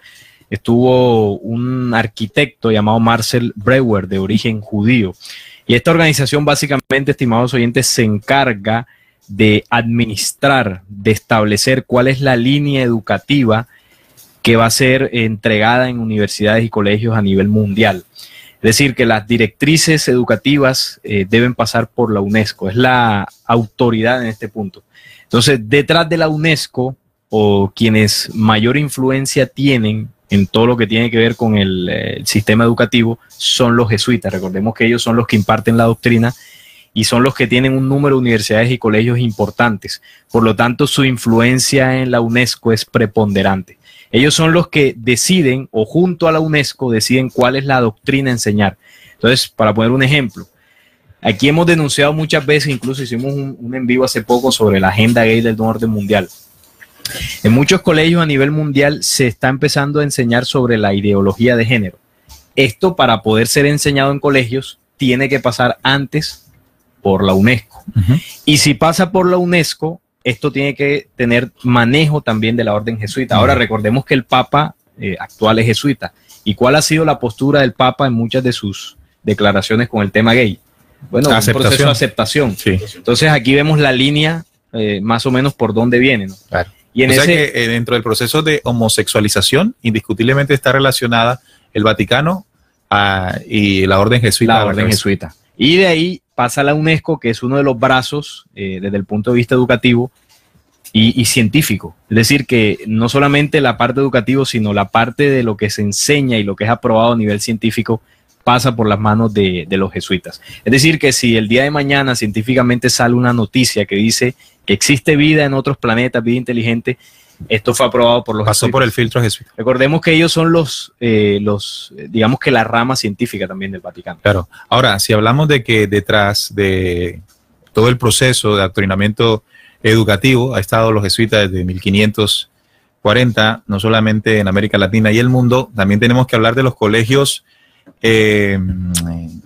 estuvo un arquitecto llamado Marcel Breuer, de origen judío. Y esta organización básicamente, estimados oyentes, se encarga de administrar, de establecer cuál es la línea educativa que va a ser entregada en universidades y colegios a nivel mundial. Es decir, que las directrices educativas deben pasar por la UNESCO, es la autoridad en este punto. Entonces, detrás de la UNESCO, o quienes mayor influencia tienen en todo lo que tiene que ver con el sistema educativo, son los jesuitas. Recordemos que ellos son los que imparten la doctrina y son los que tienen un número de universidades y colegios importantes. Por lo tanto, su influencia en la UNESCO es preponderante. Ellos son los que deciden, o junto a la UNESCO, deciden cuál es la doctrina a enseñar. Entonces, para poner un ejemplo, aquí hemos denunciado muchas veces, incluso hicimos un en vivo hace poco sobre la agenda gay del orden mundial. En muchos colegios a nivel mundial se está empezando a enseñar sobre la ideología de género. Esto, para poder ser enseñado en colegios, tiene que pasar antes por la UNESCO. Y si pasa por la UNESCO, esto tiene que tener manejo también de la orden jesuita. Ahora, recordemos que el Papa actual es jesuita. ¿Y cuál ha sido la postura del Papa en muchas de sus declaraciones con el tema gay? Bueno, un proceso de aceptación. Sí. Entonces, aquí vemos la línea más o menos por dónde viene, ¿no? Claro. Y o sea que dentro del proceso de homosexualización, indiscutiblemente está relacionada el Vaticano y la orden jesuita. La orden jesuita. Y de ahí pasa la UNESCO, que es uno de los brazos desde el punto de vista educativo y científico. Es decir, que no solamente la parte educativa, sino la parte de lo que se enseña y lo que es aprobado a nivel científico pasa por las manos de los jesuitas. Es decir, que si el día de mañana científicamente sale una noticia que dice que existe vida en otros planetas, vida inteligente, esto fue aprobado por los jesuitas. Pasó por el filtro jesuita. Recordemos que ellos son digamos que la rama científica también del Vaticano. Claro. Ahora, si hablamos de que detrás de todo el proceso de adoctrinamiento educativo ha estado los jesuitas desde 1540, no solamente en América Latina y el mundo, también tenemos que hablar de los colegios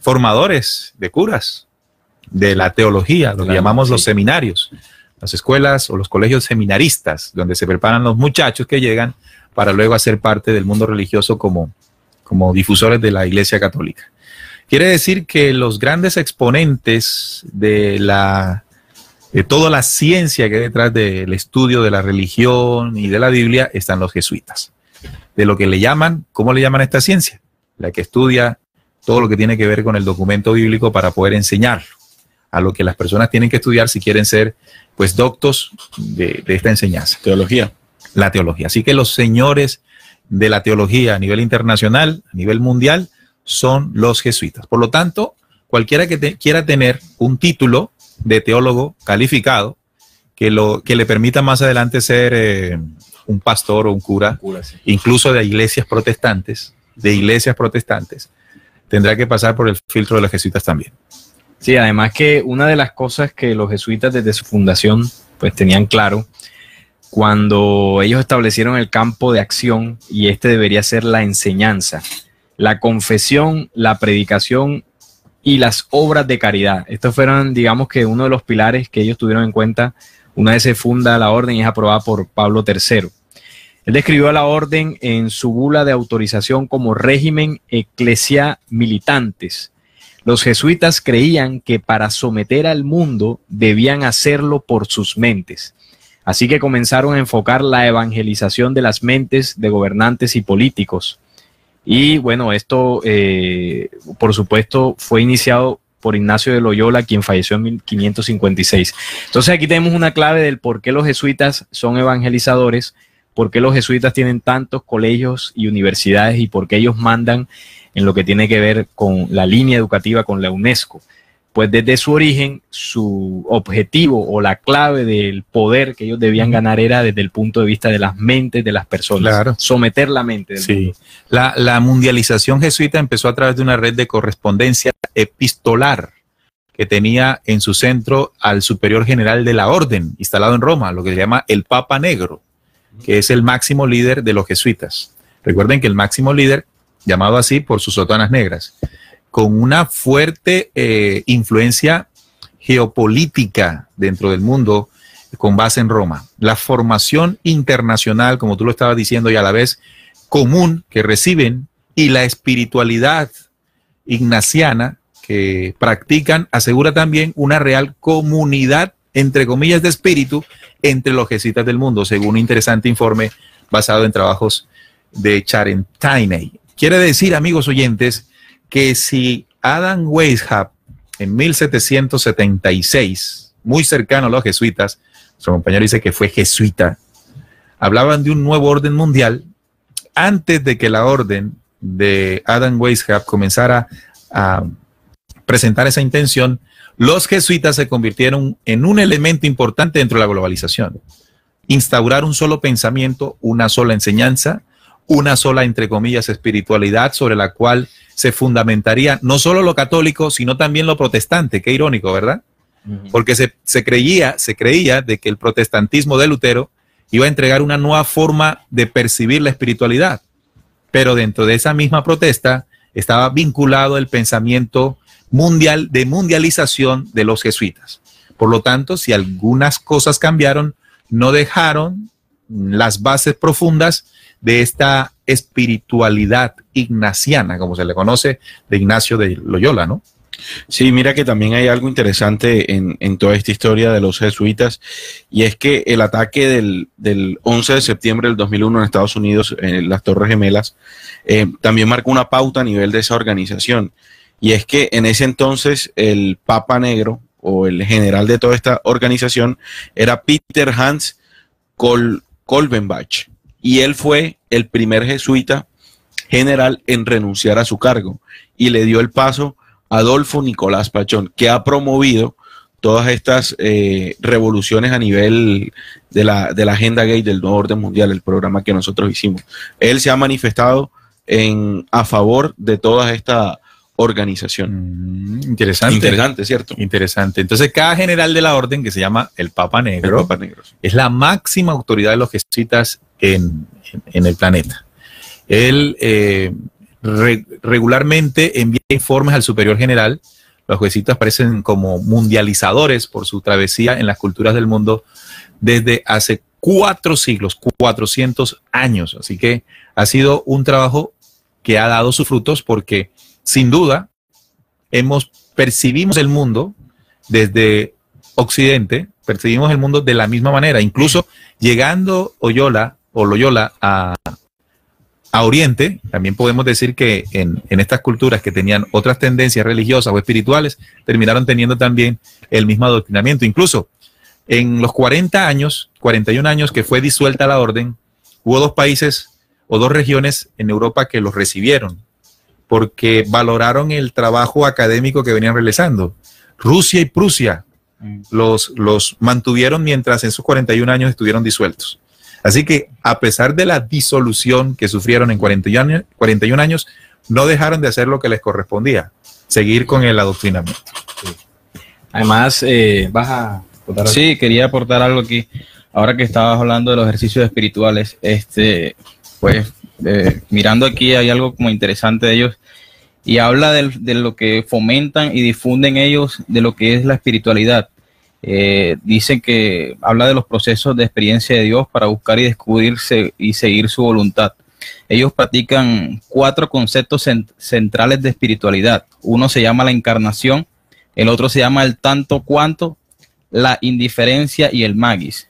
formadores de curas, de la teología, lo que llamamos los seminarios, las escuelas o los colegios seminaristas, donde se preparan los muchachos que llegan para luego hacer parte del mundo religioso como difusores de la Iglesia Católica. Quiere decir que los grandes exponentes de toda la ciencia que hay detrás del estudio de la religión y de la Biblia están los jesuitas. De lo que le llaman, ¿cómo le llaman a esta ciencia? La que estudia todo lo que tiene que ver con el documento bíblico para poder enseñarlo a lo que las personas tienen que estudiar si quieren ser pues doctos de esta enseñanza. Teología. La teología. Así que los señores de la teología a nivel internacional, a nivel mundial, son los jesuitas. Por lo tanto, cualquiera que quiera tener un título de teólogo calificado que le permita más adelante ser un pastor o un cura, sí, incluso de iglesias protestantes, tendrá que pasar por el filtro de los jesuitas también. Sí, además que una de las cosas que los jesuitas desde su fundación pues tenían claro, cuando ellos establecieron el campo de acción, y este debería ser la enseñanza, la confesión, la predicación y las obras de caridad. Estos fueron, digamos que uno de los pilares que ellos tuvieron en cuenta una vez se funda la orden y es aprobada por Pablo III. Él describió a la orden en su bula de autorización como régimen ecclesia militantes. Los jesuitas creían que para someter al mundo debían hacerlo por sus mentes. Así que comenzaron a enfocar la evangelización de las mentes de gobernantes y políticos. Y bueno, esto por supuesto fue iniciado por Ignacio de Loyola, quien falleció en 1556. Entonces aquí tenemos una clave del por qué los jesuitas son evangelizadores, por qué los jesuitas tienen tantos colegios y universidades y por qué ellos mandan en lo que tiene que ver con la línea educativa con la UNESCO. Pues desde su origen, su objetivo o la clave del poder que ellos debían ganar era desde el punto de vista de las mentes de las personas, Claro. someter la mente del mundo. La mundialización jesuita empezó a través de una red de correspondencia epistolar que tenía en su centro al superior general de la orden, instalado en Roma, lo que se llama el Papa Negro, que es el máximo líder de los jesuitas. Recuerden que el máximo líder, llamado así por sus sotanas negras, con una fuerte influencia geopolítica dentro del mundo con base en Roma. La formación internacional, como tú lo estabas diciendo, y a la vez común que reciben, y la espiritualidad ignaciana que practican, asegura también una real comunidad, entre comillas, de espíritu entre los jesuitas del mundo, según un interesante informe basado en trabajos de Charentainey. Quiere decir, amigos oyentes, que si Adam Weishaupt en 1776, muy cercano a los jesuitas, su compañero dice que fue jesuita, hablaban de un nuevo orden mundial, antes de que la orden de Adam Weishaupt comenzara a presentar esa intención, los jesuitas se convirtieron en un elemento importante dentro de la globalización. Instaurar un solo pensamiento, una sola enseñanza, una sola, entre comillas, espiritualidad sobre la cual se fundamentaría no solo lo católico, sino también lo protestante. Qué irónico, ¿verdad? Porque se creía de que el protestantismo de Lutero iba a entregar una nueva forma de percibir la espiritualidad. Pero dentro de esa misma protesta estaba vinculado el pensamiento mundial de mundialización de los jesuitas. Por lo tanto, si algunas cosas cambiaron, no dejaron las bases profundas de esta espiritualidad ignaciana, como se le conoce, de Ignacio de Loyola, ¿no? Sí, mira que también hay algo interesante en toda esta historia de los jesuitas, y es que el ataque del 11 de septiembre del 2001 en Estados Unidos, en las Torres Gemelas, también marcó una pauta a nivel de esa organización, y es que en ese entonces el Papa Negro, o el general de toda esta organización, era Peter Hans Kolbenbach, y él fue el primer jesuita general en renunciar a su cargo, y le dio el paso a Adolfo Nicolás Pachón, que ha promovido todas estas revoluciones a nivel de la agenda gay del nuevo orden mundial, el programa que nosotros hicimos. Él se ha manifestado a favor de toda esta organización. Interesante. Interesante, ¿cierto? Interesante. Entonces, cada general de la orden, que se llama el Papa Negro, El Papa Negro, sí, es la máxima autoridad de los jesuitas en el planeta. Él regularmente envía informes al superior general. Los jesuitas aparecen como mundializadores por su travesía en las culturas del mundo desde hace 4 siglos, 400 años. Así que ha sido un trabajo que ha dado sus frutos, porque sin duda percibimos el mundo desde Occidente, percibimos el mundo de la misma manera. Incluso llegando Loyola a Oriente, también podemos decir que en estas culturas que tenían otras tendencias religiosas o espirituales, terminaron teniendo también el mismo adoctrinamiento. Incluso en los 41 años que fue disuelta la orden, hubo 2 países o 2 regiones en Europa que los recibieron, porque valoraron el trabajo académico que venían realizando. Rusia y Prusia los mantuvieron mientras en sus 41 años estuvieron disueltos. Así que, a pesar de la disolución que sufrieron en 41 años, no dejaron de hacer lo que les correspondía, seguir con el adoctrinamiento. Sí. Además, vas a aportar algo. Sí, quería aportar algo aquí. Ahora que estabas hablando de los ejercicios espirituales, mirando aquí hay algo como interesante de ellos, y habla de lo que fomentan y difunden ellos de lo que es la espiritualidad. Dicen que habla de los procesos de experiencia de Dios para buscar y descubrirse y seguir su voluntad. Ellos practican 4 conceptos centrales de espiritualidad. Uno se llama la encarnación, el otro se llama el tanto cuanto, la indiferencia y el magis.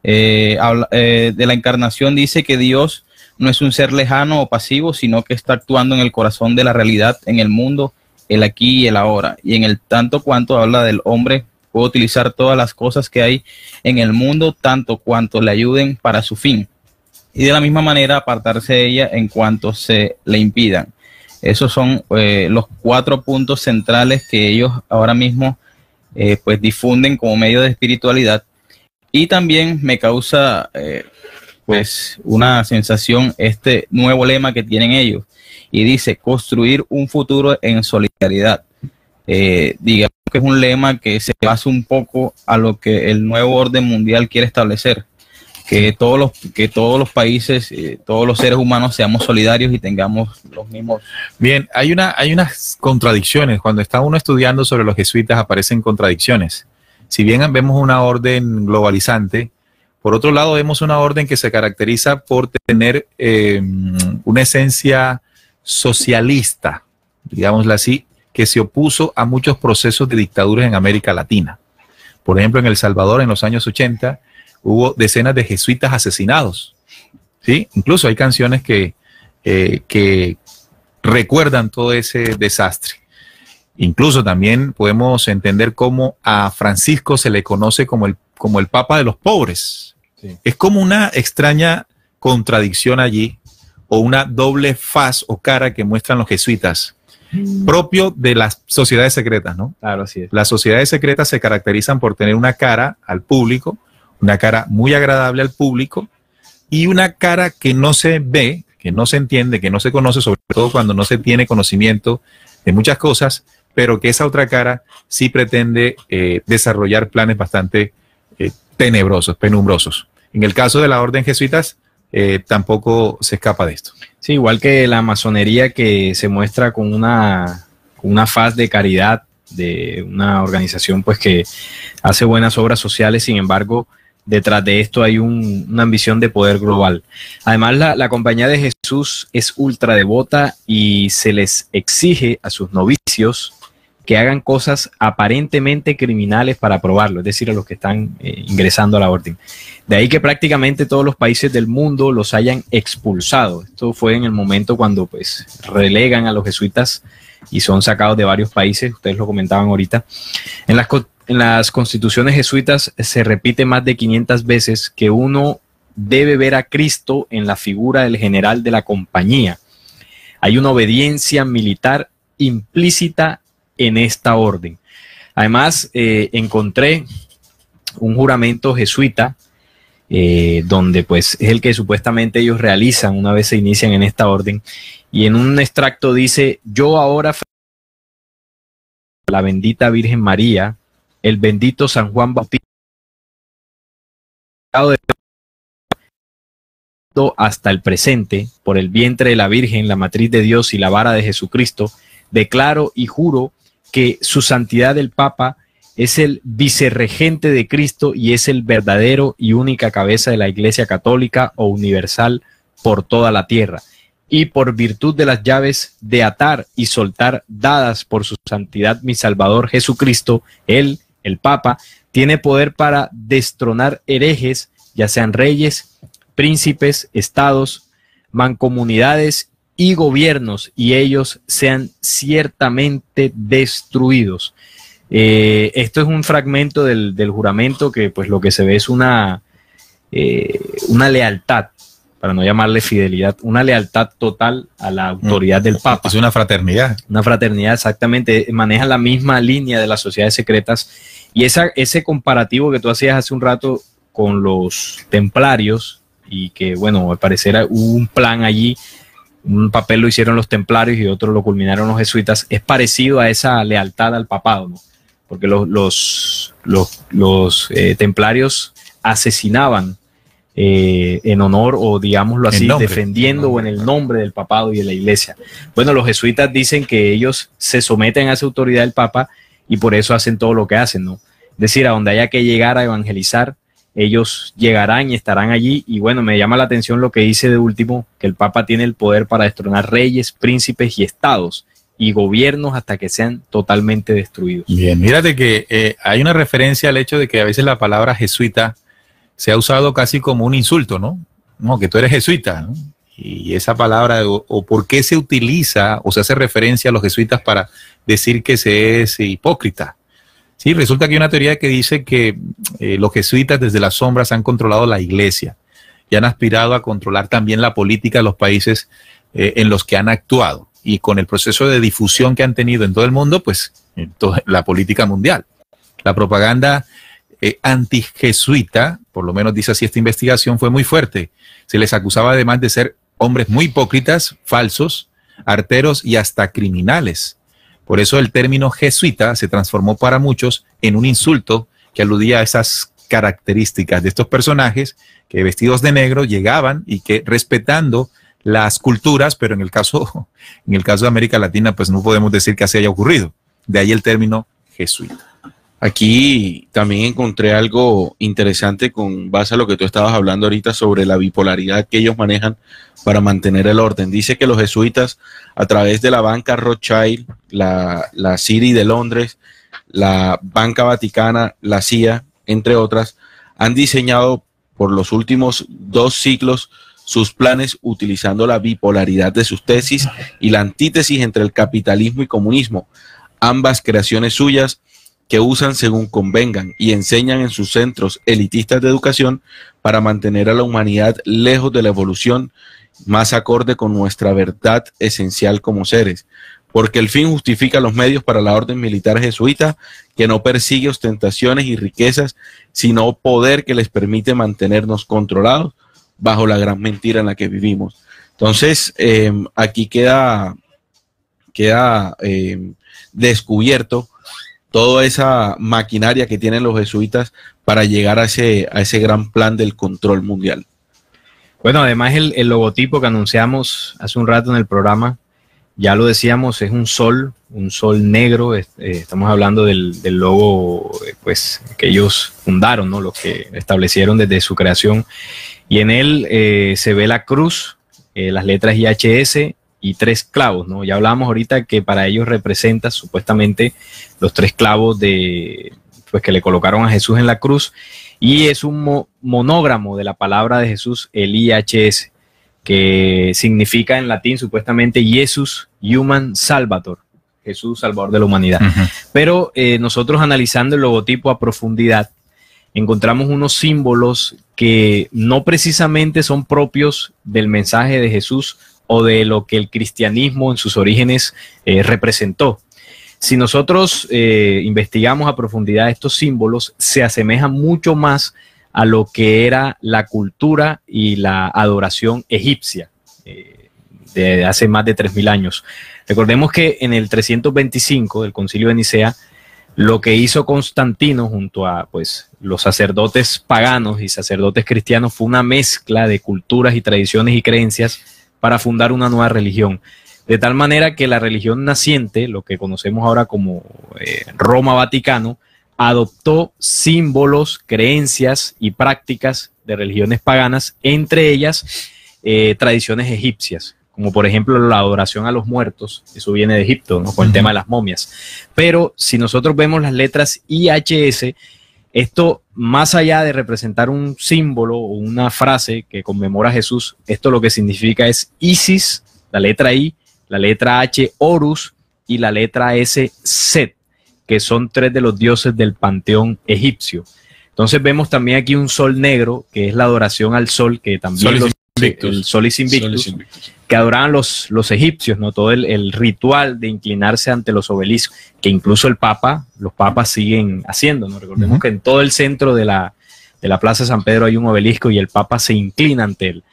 De la encarnación dice que Dios no es un ser lejano o pasivo, sino que está actuando en el corazón de la realidad, en el mundo, el aquí y el ahora. Y en el tanto cuanto habla del hombre, puede utilizar todas las cosas que hay en el mundo, tanto cuanto le ayuden para su fin. y de la misma manera apartarse de ella en cuanto se le impidan. Esos son los 4 puntos centrales que ellos ahora mismo pues difunden como medio de espiritualidad. Y también me causa pues una sensación este nuevo lema que tienen ellos, y dice construir un futuro en solidaridad. Digamos que es un lema que se basa un poco a lo que el nuevo orden mundial quiere establecer, que todos los países, todos los seres humanos seamos solidarios y tengamos los mismos. Bien, hay unas contradicciones. Cuando está uno estudiando sobre los jesuitas aparecen contradicciones. Si bien vemos una orden globalizante, por otro lado vemos una orden que se caracteriza por tener una esencia socialista, digámoslo así, que se opuso a muchos procesos de dictaduras en América Latina. Por ejemplo, en El Salvador, en los años 80, hubo decenas de jesuitas asesinados, ¿sí? Incluso hay canciones que recuerdan todo ese desastre. Incluso también podemos entender cómo a Francisco se le conoce como el Papa de los pobres. Sí. Es como una extraña contradicción allí, o una doble faz o cara que muestran los jesuitas, propio de las sociedades secretas, ¿no? Claro, así es. Las sociedades secretas se caracterizan por tener una cara al público, una cara muy agradable al público, y una cara que no se ve, que no se entiende, que no se conoce, sobre todo cuando no se tiene conocimiento de muchas cosas, pero que esa otra cara sí pretende desarrollar planes bastante tenebrosos, penumbrosos. En el caso de la orden jesuitas, tampoco se escapa de esto. Sí, igual que la masonería, que se muestra con una faz de caridad, de una organización pues que hace buenas obras sociales. Sin embargo, detrás de esto hay una ambición de poder global. Además, la Compañía de Jesús es ultra devota y se les exige a sus novicios que hagan cosas aparentemente criminales para probarlo, es decir, a los que están ingresando a la orden. De ahí que prácticamente todos los países del mundo los hayan expulsado. Esto fue en el momento cuando pues relegan a los jesuitas y son sacados de varios países, ustedes lo comentaban ahorita. En las constituciones jesuitas se repite más de 500 veces que uno debe ver a Cristo en la figura del general de la compañía. Hay una obediencia militar implícita en esta orden. Además, encontré un juramento jesuita donde pues es el que supuestamente ellos realizan una vez se inician en esta orden, y en un extracto dice: yo ahora, la bendita Virgen María, el bendito San Juan Bautista, hasta el presente, por el vientre de la Virgen, la matriz de Dios y la vara de Jesucristo, declaro y juro que su santidad el Papa es el vicerregente de Cristo y es el verdadero y única cabeza de la Iglesia Católica o universal por toda la tierra. Y por virtud de las llaves de atar y soltar dadas por su santidad mi Salvador Jesucristo, él, el Papa, tiene poder para destronar herejes, ya sean reyes, príncipes, estados, mancomunidades y gobiernos, y ellos sean ciertamente destruidos. Esto es un fragmento del juramento que pues lo que se ve es una lealtad, para no llamarle fidelidad, una lealtad total a la autoridad del Papa. Es una fraternidad. Una fraternidad, exactamente. Maneja la misma línea de las sociedades secretas, y ese comparativo que tú hacías hace un rato con los templarios, y que bueno, al parecer hubo un plan allí. Un papel lo hicieron los templarios y otro lo culminaron los jesuitas. Es parecido a esa lealtad al papado, ¿no? Porque los templarios asesinaban en honor, o digámoslo así, defendiendo o en el nombre del papado y de la iglesia. Bueno, los jesuitas dicen que ellos se someten a esa autoridad del Papa y por eso hacen todo lo que hacen, ¿no? Es decir, a donde haya que llegar a evangelizar, ellos llegarán y estarán allí. Y bueno, me llama la atención lo que dice de último, que el Papa tiene el poder para destronar reyes, príncipes y estados y gobiernos hasta que sean totalmente destruidos. Bien, mírate que hay una referencia al hecho de que a veces la palabra jesuita se ha usado casi como un insulto, ¿no? No, que tú eres jesuita, ¿no? Y esa palabra, o por qué se utiliza o se hace referencia a los jesuitas para decir que se es hipócrita. Sí, resulta que hay una teoría que dice que los jesuitas desde las sombras han controlado la iglesia y han aspirado a controlar también la política de los países en los que han actuado. Y con el proceso de difusión que han tenido en todo el mundo, pues en toda la política mundial. La propaganda antijesuita, por lo menos dice así esta investigación, fue muy fuerte. Se les acusaba además de ser hombres muy hipócritas, falsos, arteros y hasta criminales. Por eso el término jesuita se transformó para muchos en un insulto que aludía a esas características de estos personajes que vestidos de negro llegaban y que respetando las culturas, pero en el caso de América Latina, pues no podemos decir que así haya ocurrido. De ahí el término jesuita. Aquí también encontré algo interesante con base a lo que tú estabas hablando ahorita sobre la bipolaridad que ellos manejan para mantener el orden. Dice que los jesuitas, a través de la banca Rothschild, la City de Londres, la Banca Vaticana, la CIA, entre otras, han diseñado por los últimos 2 siglos sus planes utilizando la bipolaridad de sus tesis y la antítesis entre el capitalismo y comunismo, ambas creaciones suyas que usan según convengan y enseñan en sus centros elitistas de educación para mantener a la humanidad lejos de la evolución más acorde con nuestra verdad esencial como seres, porque el fin justifica los medios para la orden militar jesuita, que no persigue ostentaciones y riquezas, sino poder que les permite mantenernos controlados bajo la gran mentira en la que vivimos. Entonces, aquí queda descubierto toda esa maquinaria que tienen los jesuitas para llegar a ese gran plan del control mundial. Bueno, además el logotipo que anunciamos hace un rato en el programa, ya lo decíamos, es un sol negro. Estamos hablando del logo pues, que ellos fundaron, ¿no? Lo que establecieron desde su creación. Y en él se ve la cruz, las letras IHS y 3 clavos, ¿no? Ya hablábamos ahorita que para ellos representa supuestamente los 3 clavos pues, que le colocaron a Jesús en la cruz, y es un monógramo de la palabra de Jesús, el IHS, que significa en latín supuestamente Jesus Human Salvator, Jesús Salvador de la humanidad. Pero nosotros analizando el logotipo a profundidad, encontramos unos símbolos que no precisamente son propios del mensaje de Jesús o de lo que el cristianismo en sus orígenes representó. Si nosotros investigamos a profundidad estos símbolos, se asemejan mucho más a lo que era la cultura y la adoración egipcia de hace más de 3000 años. Recordemos que en el 325 del Concilio de Nicea, lo que hizo Constantino junto a pues, los sacerdotes paganos y sacerdotes cristianos fue una mezcla de culturas y tradiciones y creencias para fundar una nueva religión. De tal manera que la religión naciente, lo que conocemos ahora como Roma Vaticano, adoptó símbolos, creencias y prácticas de religiones paganas, entre ellas tradiciones egipcias, como por ejemplo la adoración a los muertos. Eso viene de Egipto, ¿no? Con el tema de las momias. Pero si nosotros vemos las letras IHS, esto, más allá de representar un símbolo o una frase que conmemora a Jesús, esto lo que significa es Isis, la letra I, la letra H, Horus, y la letra S, Set, que son 3 de los dioses del panteón egipcio. Entonces vemos también aquí un sol negro, que es la adoración al sol, que también el Solis Invictus, que adoraban los egipcios, ¿no? Todo el ritual de inclinarse ante los obeliscos, que incluso los papas siguen haciendo, ¿no? Recordemos que en todo el centro de la Plaza San Pedro hay un obelisco y el papa se inclina ante él.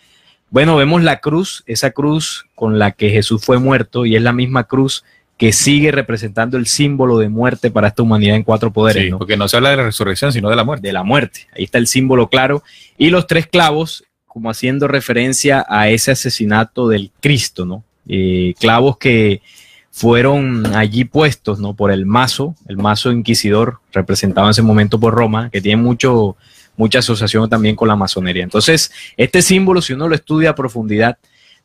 Bueno, vemos la cruz, esa cruz con la que Jesús fue muerto, y es la misma cruz que sigue representando el símbolo de muerte para esta humanidad en 4 poderes. Sí, ¿no? Porque no se habla de la resurrección, sino de la muerte. De la muerte. Ahí está el símbolo claro. Y los 3 clavos, como haciendo referencia a ese asesinato del Cristo, ¿no? Clavos que fueron allí puestos, ¿no? Por el mazo inquisidor, representado en ese momento por Roma, que tiene mucha asociación también con la masonería. Entonces, este símbolo, si uno lo estudia a profundidad,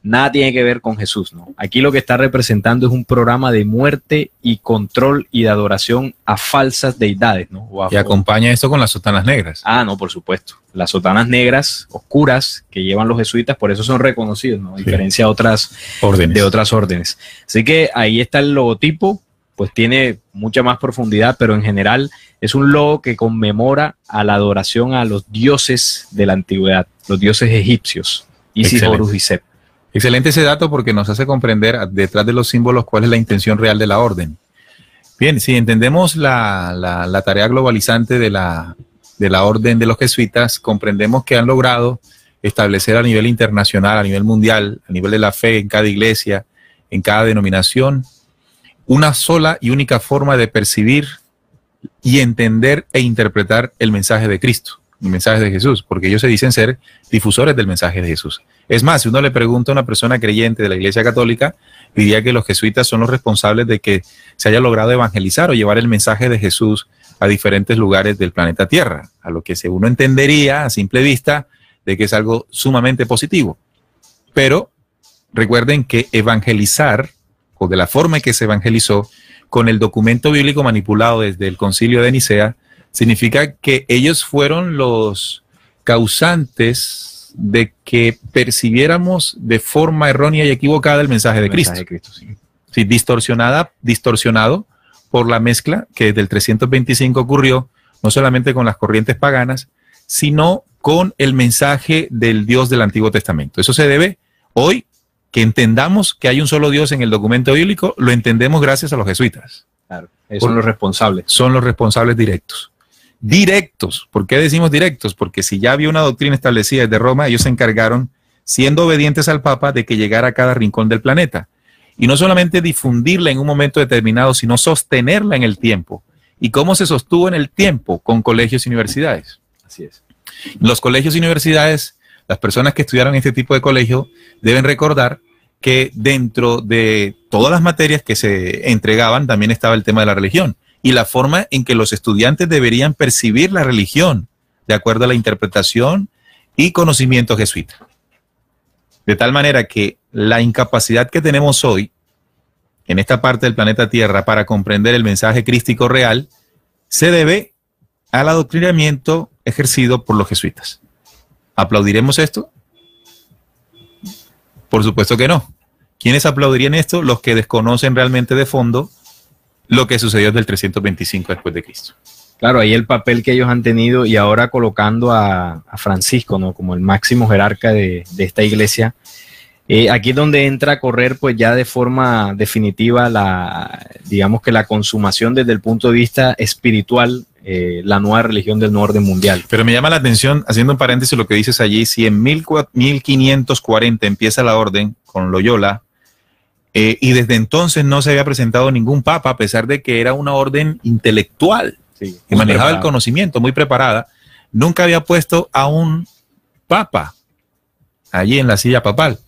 nada tiene que ver con Jesús, ¿no? Aquí lo que está representando es un programa de muerte y control y de adoración a falsas deidades, ¿no? Y acompaña esto con las sotanas negras. Ah, no, por supuesto. Las sotanas negras, oscuras, que llevan los jesuitas, por eso son reconocidos, ¿no? A diferencia de otras órdenes. Así que ahí está el logotipo, pues tiene mucha más profundidad, pero en general es un logo que conmemora a la adoración a los dioses de la antigüedad, los dioses egipcios, Isis, Horus y Seth. Excelente ese dato porque nos hace comprender detrás de los símbolos cuál es la intención real de la orden. Bien, si entendemos la tarea globalizante de la orden de los jesuitas, comprendemos que han logrado establecer a nivel internacional, a nivel mundial, a nivel de la fe en cada iglesia, en cada denominación, una sola y única forma de percibir y entender e interpretar el mensaje de Cristo, el mensaje de Jesús, porque ellos se dicen ser difusores del mensaje de Jesús. Es más, si uno le pregunta a una persona creyente de la Iglesia Católica, diría que los jesuitas son los responsables de que se haya logrado evangelizar o llevar el mensaje de Jesús a diferentes lugares del planeta Tierra, a lo que uno entendería a simple vista de que es algo sumamente positivo. Pero recuerden que evangelizar, o de la forma en que se evangelizó, con el documento bíblico manipulado desde el Concilio de Nicea, significa que ellos fueron los causantes de que percibiéramos de forma errónea y equivocada el mensaje de Cristo. Sí, distorsionado por la mezcla que desde el 325 ocurrió, no solamente con las corrientes paganas, sino con el mensaje del Dios del Antiguo Testamento. Eso se debe hoy que entendamos que hay un solo Dios en el documento bíblico, lo entendemos gracias a los jesuitas. Claro, son los responsables. Son los responsables directos. Directos. ¿Por qué decimos directos? Porque si ya había una doctrina establecida desde Roma, ellos se encargaron, siendo obedientes al Papa, de que llegara a cada rincón del planeta. Y no solamente difundirla en un momento determinado, sino sostenerla en el tiempo. ¿Y cómo se sostuvo en el tiempo? Con colegios y universidades. Así es. Los colegios y universidades, las personas que estudiaron este tipo de colegio deben recordar que dentro de todas las materias que se entregaban también estaba el tema de la religión y la forma en que los estudiantes deberían percibir la religión de acuerdo a la interpretación y conocimiento jesuita. De tal manera que la incapacidad que tenemos hoy en esta parte del planeta Tierra para comprender el mensaje crístico real se debe al adoctrinamiento ejercido por los jesuitas. ¿Aplaudiremos esto? Por supuesto que no. ¿Quiénes aplaudirían esto? Los que desconocen realmente de fondo lo que sucedió desde el 325 después de Cristo. Claro, ahí el papel que ellos han tenido y ahora colocando a Francisco, ¿no?, como el máximo jerarca de esta iglesia. Aquí es donde entra a correr pues ya de forma definitiva digamos que la consumación desde el punto de vista espiritual, la nueva religión del nuevo orden mundial. Pero me llama la atención, haciendo un paréntesis lo que dices allí, si en 1540 empieza la orden con Loyola, y desde entonces no se había presentado ningún papa, a pesar de que era una orden intelectual, sí, que manejaba el conocimiento, muy preparada, nunca había puesto a un papa allí en la silla papal.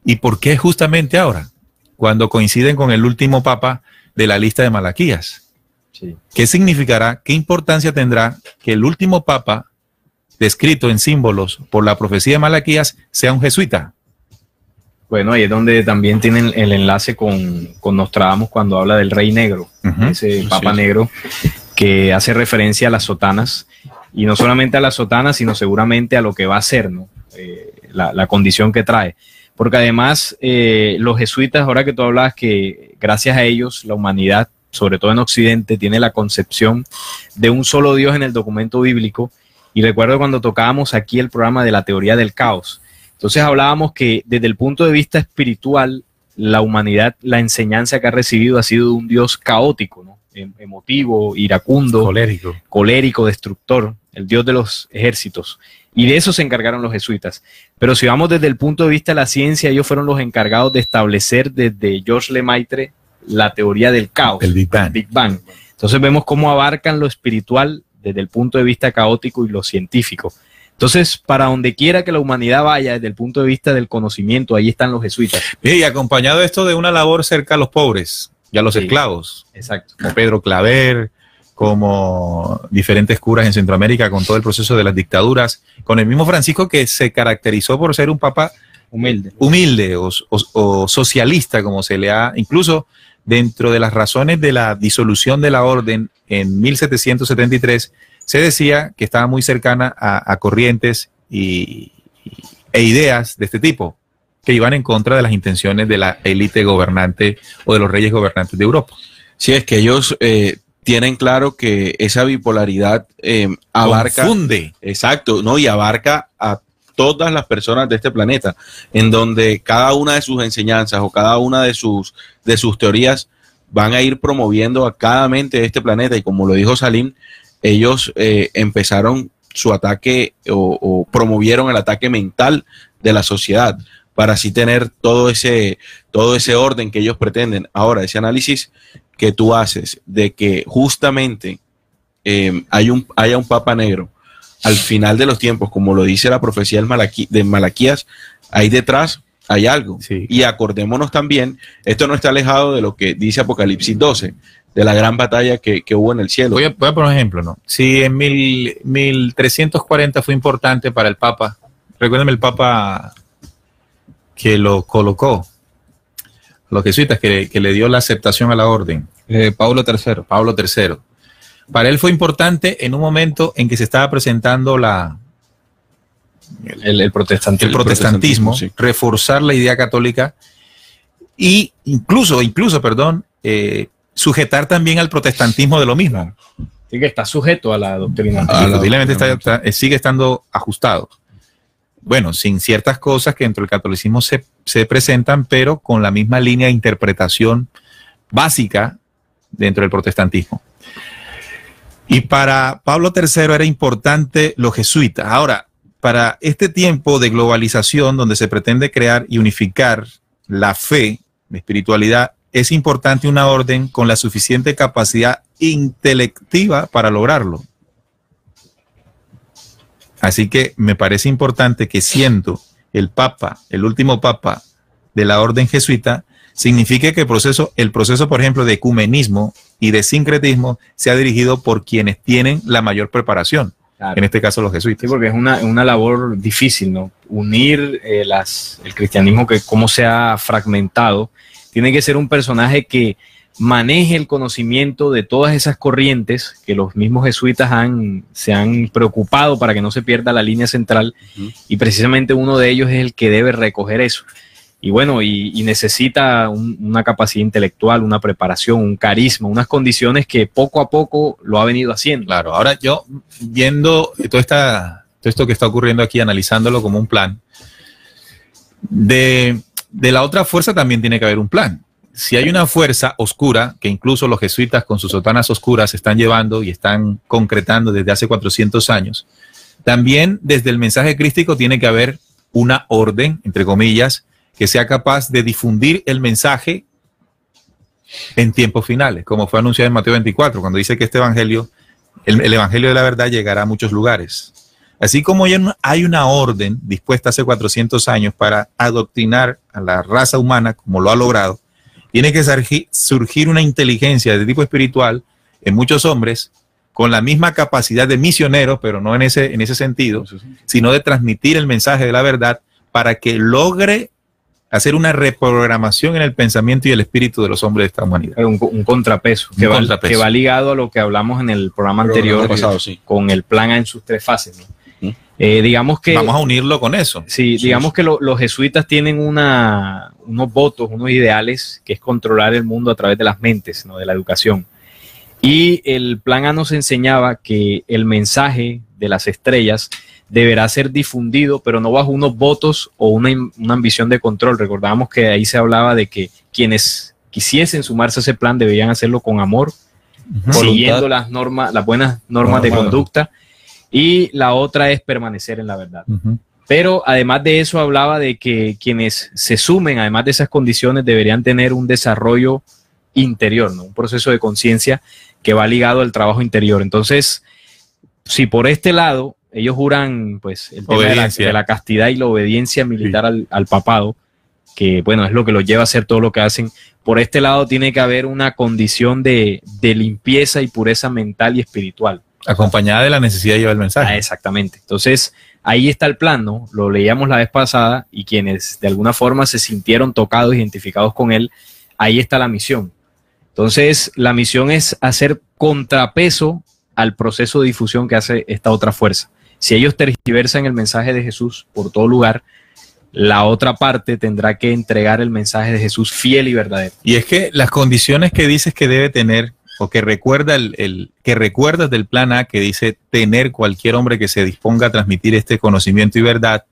¿Y por qué justamente ahora? Cuando coinciden con el último papa de la lista de Malaquías. Sí. ¿Qué significará, qué importancia tendrá que el último papa descrito en símbolos por la profecía de Malaquías sea un jesuita? Bueno, ahí es donde también tienen el enlace con Nostradamus cuando habla del rey negro, ese papa negro que hace referencia a las sotanas, y no solamente a las sotanas, sino seguramente a lo que va a ser, ¿no? La condición que trae. Porque además los jesuitas, ahora que tú hablabas que gracias a ellos la humanidad, sobre todo en Occidente, tiene la concepción de un solo Dios en el documento bíblico. Y recuerdo cuando tocábamos aquí el programa de la teoría del caos. Entonces hablábamos que desde el punto de vista espiritual, la humanidad, la enseñanza que ha recibido ha sido de un Dios caótico, ¿no? Emotivo, iracundo, colérico, destructor, el Dios de los ejércitos. Y de eso se encargaron los jesuitas. Pero si vamos desde el punto de vista de la ciencia, ellos fueron los encargados de establecer desde Georges Lemaitre la teoría del caos, el Big Bang. Big Bang. Entonces vemos cómo abarcan lo espiritual desde el punto de vista caótico y lo científico. Entonces, para donde quiera que la humanidad vaya, desde el punto de vista del conocimiento, ahí están los jesuitas. Y acompañado esto de una labor cerca a los pobres y a los esclavos. Exacto. Como Pedro Claver, como diferentes curas en Centroamérica con todo el proceso de las dictaduras, con el mismo Francisco que se caracterizó por ser un papa humilde o socialista, como se le ha, incluso dentro de las razones de la disolución de la orden en 1773, se decía que estaba muy cercana a corrientes e ideas de este tipo, que iban en contra de las intenciones de la élite gobernante o de los reyes gobernantes de Europa. Sí, es que ellos tienen claro que esa bipolaridad abarca... Confunde. Exacto, ¿no? Y abarca a todas las personas de este planeta, en donde cada una de sus enseñanzas o cada una de sus teorías van a ir promoviendo a cada mente de este planeta. Y como lo dijo Salim, ellos empezaron su ataque o promovieron el ataque mental de la sociedad para así tener todo ese orden que ellos pretenden. Ahora, ese análisis que tú haces de que justamente haya un papa negro al final de los tiempos, como lo dice la profecía de Malaquías, ahí detrás hay algo. Sí. Y acordémonos también, esto no está alejado de lo que dice Apocalipsis 12, de la gran batalla que hubo en el cielo. Voy a poner un ejemplo, ¿no? Si en 1340 fue importante para el Papa, recuérdenme el Papa que lo colocó, los jesuitas, que le dio la aceptación a la orden. Pablo III. Pablo III. Para él fue importante en un momento en que se estaba presentando El protestantismo, sí. reforzar la idea católica y incluso, sujetar también al protestantismo de lo mismo. Sí, que está sujeto a la doctrina. Posiblemente sigue estando ajustado. Bueno, sin ciertas cosas que dentro del catolicismo se presentan, pero con la misma línea de interpretación básica dentro del protestantismo. Y para Pablo III era importante los jesuitas. Ahora, para este tiempo de globalización donde se pretende crear y unificar la fe, la espiritualidad, es importante una orden con la suficiente capacidad intelectiva para lograrlo. Así que me parece importante que siendo el Papa, el último Papa de la orden jesuita, signifique que el proceso, por ejemplo, de ecumenismo y de sincretismo sea dirigido por quienes tienen la mayor preparación. Claro. En este caso los jesuitas. Sí, porque es una labor difícil, ¿no? Unir el cristianismo, que como se ha fragmentado, tiene que ser un personaje que maneje el conocimiento de todas esas corrientes que los mismos jesuitas se han preocupado para que no se pierda la línea central, y precisamente uno de ellos es el que debe recoger eso. Y bueno, y necesita una capacidad intelectual, una preparación, un carisma, unas condiciones que poco a poco lo ha venido haciendo. Claro, ahora yo viendo todo esto que está ocurriendo aquí, analizándolo como un plan, de la otra fuerza también tiene que haber un plan. Si hay una fuerza oscura, que incluso los jesuitas con sus sotanas oscuras están llevando y están concretando desde hace 400 años, también desde el mensaje crístico tiene que haber una orden, entre comillas, que sea capaz de difundir el mensaje en tiempos finales, como fue anunciado en Mateo 24, cuando dice que este evangelio, el evangelio de la verdad, llegará a muchos lugares. Así como hay una orden dispuesta hace 400 años para adoctrinar a la raza humana, como lo ha logrado, tiene que surgir una inteligencia de tipo espiritual en muchos hombres con la misma capacidad de misioneros, pero no en ese sentido, sino de transmitir el mensaje de la verdad para que logre hacer una reprogramación en el pensamiento y el espíritu de los hombres de esta humanidad. Un contrapeso, que va ligado a lo que hablamos en el programa anterior, pasado, sí, con el plan A en sus 3 fases, ¿no? Digamos que vamos a unirlo con eso. Sí, digamos que los jesuitas tienen unos votos, unos ideales, que es controlar el mundo a través de las mentes, ¿no? De la educación. Y el plan A nos enseñaba que el mensaje de las estrellas deberá ser difundido, pero no bajo unos votos o una ambición de control. Recordábamos que ahí se hablaba de que quienes quisiesen sumarse a ese plan debían hacerlo con amor, siguiendo las buenas normas de conducta. Y la otra es permanecer en la verdad. Pero además de eso hablaba de que quienes se sumen, además de esas condiciones, deberían tener un desarrollo interior, ¿no? Un proceso de conciencia que va ligado al trabajo interior. Entonces, si por este lado ellos juran pues el tema de la castidad y la obediencia militar al papado, que bueno, es lo que los lleva a hacer todo lo que hacen, por este lado tiene que haber una condición de limpieza y pureza mental y espiritual. Acompañada de la necesidad de llevar el mensaje. Exactamente. Entonces, ahí está el plan, ¿no? Lo leíamos la vez pasada y quienes de alguna forma se sintieron tocados, identificados con él, ahí está la misión. Entonces, la misión es hacer contrapeso al proceso de difusión que hace esta otra fuerza. Si ellos tergiversan el mensaje de Jesús por todo lugar, la otra parte tendrá que entregar el mensaje de Jesús fiel y verdadero. Y es que las condiciones que dices que debe tener, o que recuerda que recuerdas del plan A, que dice tener cualquier hombre que se disponga a transmitir este conocimiento y verdad,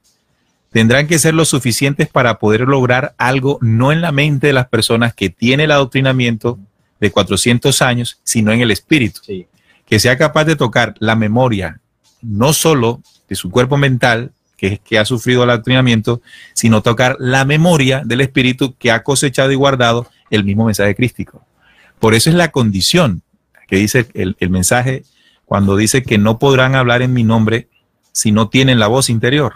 tendrán que ser lo suficientes para poder lograr algo no en la mente de las personas que tiene el adoctrinamiento de 400 años, sino en el espíritu. Sí. Que sea capaz de tocar la memoria, no solo de su cuerpo mental, que ha sufrido el adoctrinamiento, sino tocar la memoria del espíritu que ha cosechado y guardado el mismo mensaje crístico. Por eso es la condición que dice el mensaje cuando dice que no podrán hablar en mi nombre si no tienen la voz interior.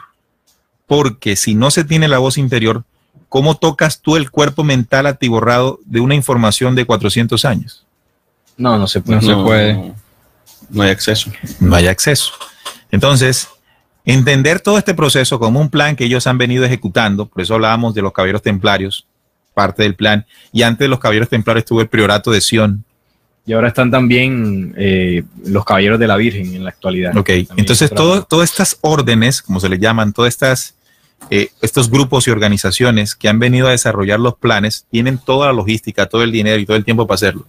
Porque si no se tiene la voz interior, ¿cómo tocas tú el cuerpo mental atiborrado de una información de 400 años? No se puede. No hay acceso. No hay acceso. Entonces, entender todo este proceso como un plan que ellos han venido ejecutando, por eso hablábamos de los caballeros templarios, parte del plan, y antes de los caballeros templarios estuvo el priorato de Sion. Y ahora están también los caballeros de la Virgen en la actualidad. Ok, entonces todas estas órdenes, como se les llaman, todas estos grupos y organizaciones que han venido a desarrollar los planes, tienen toda la logística, todo el dinero y todo el tiempo para hacerlo.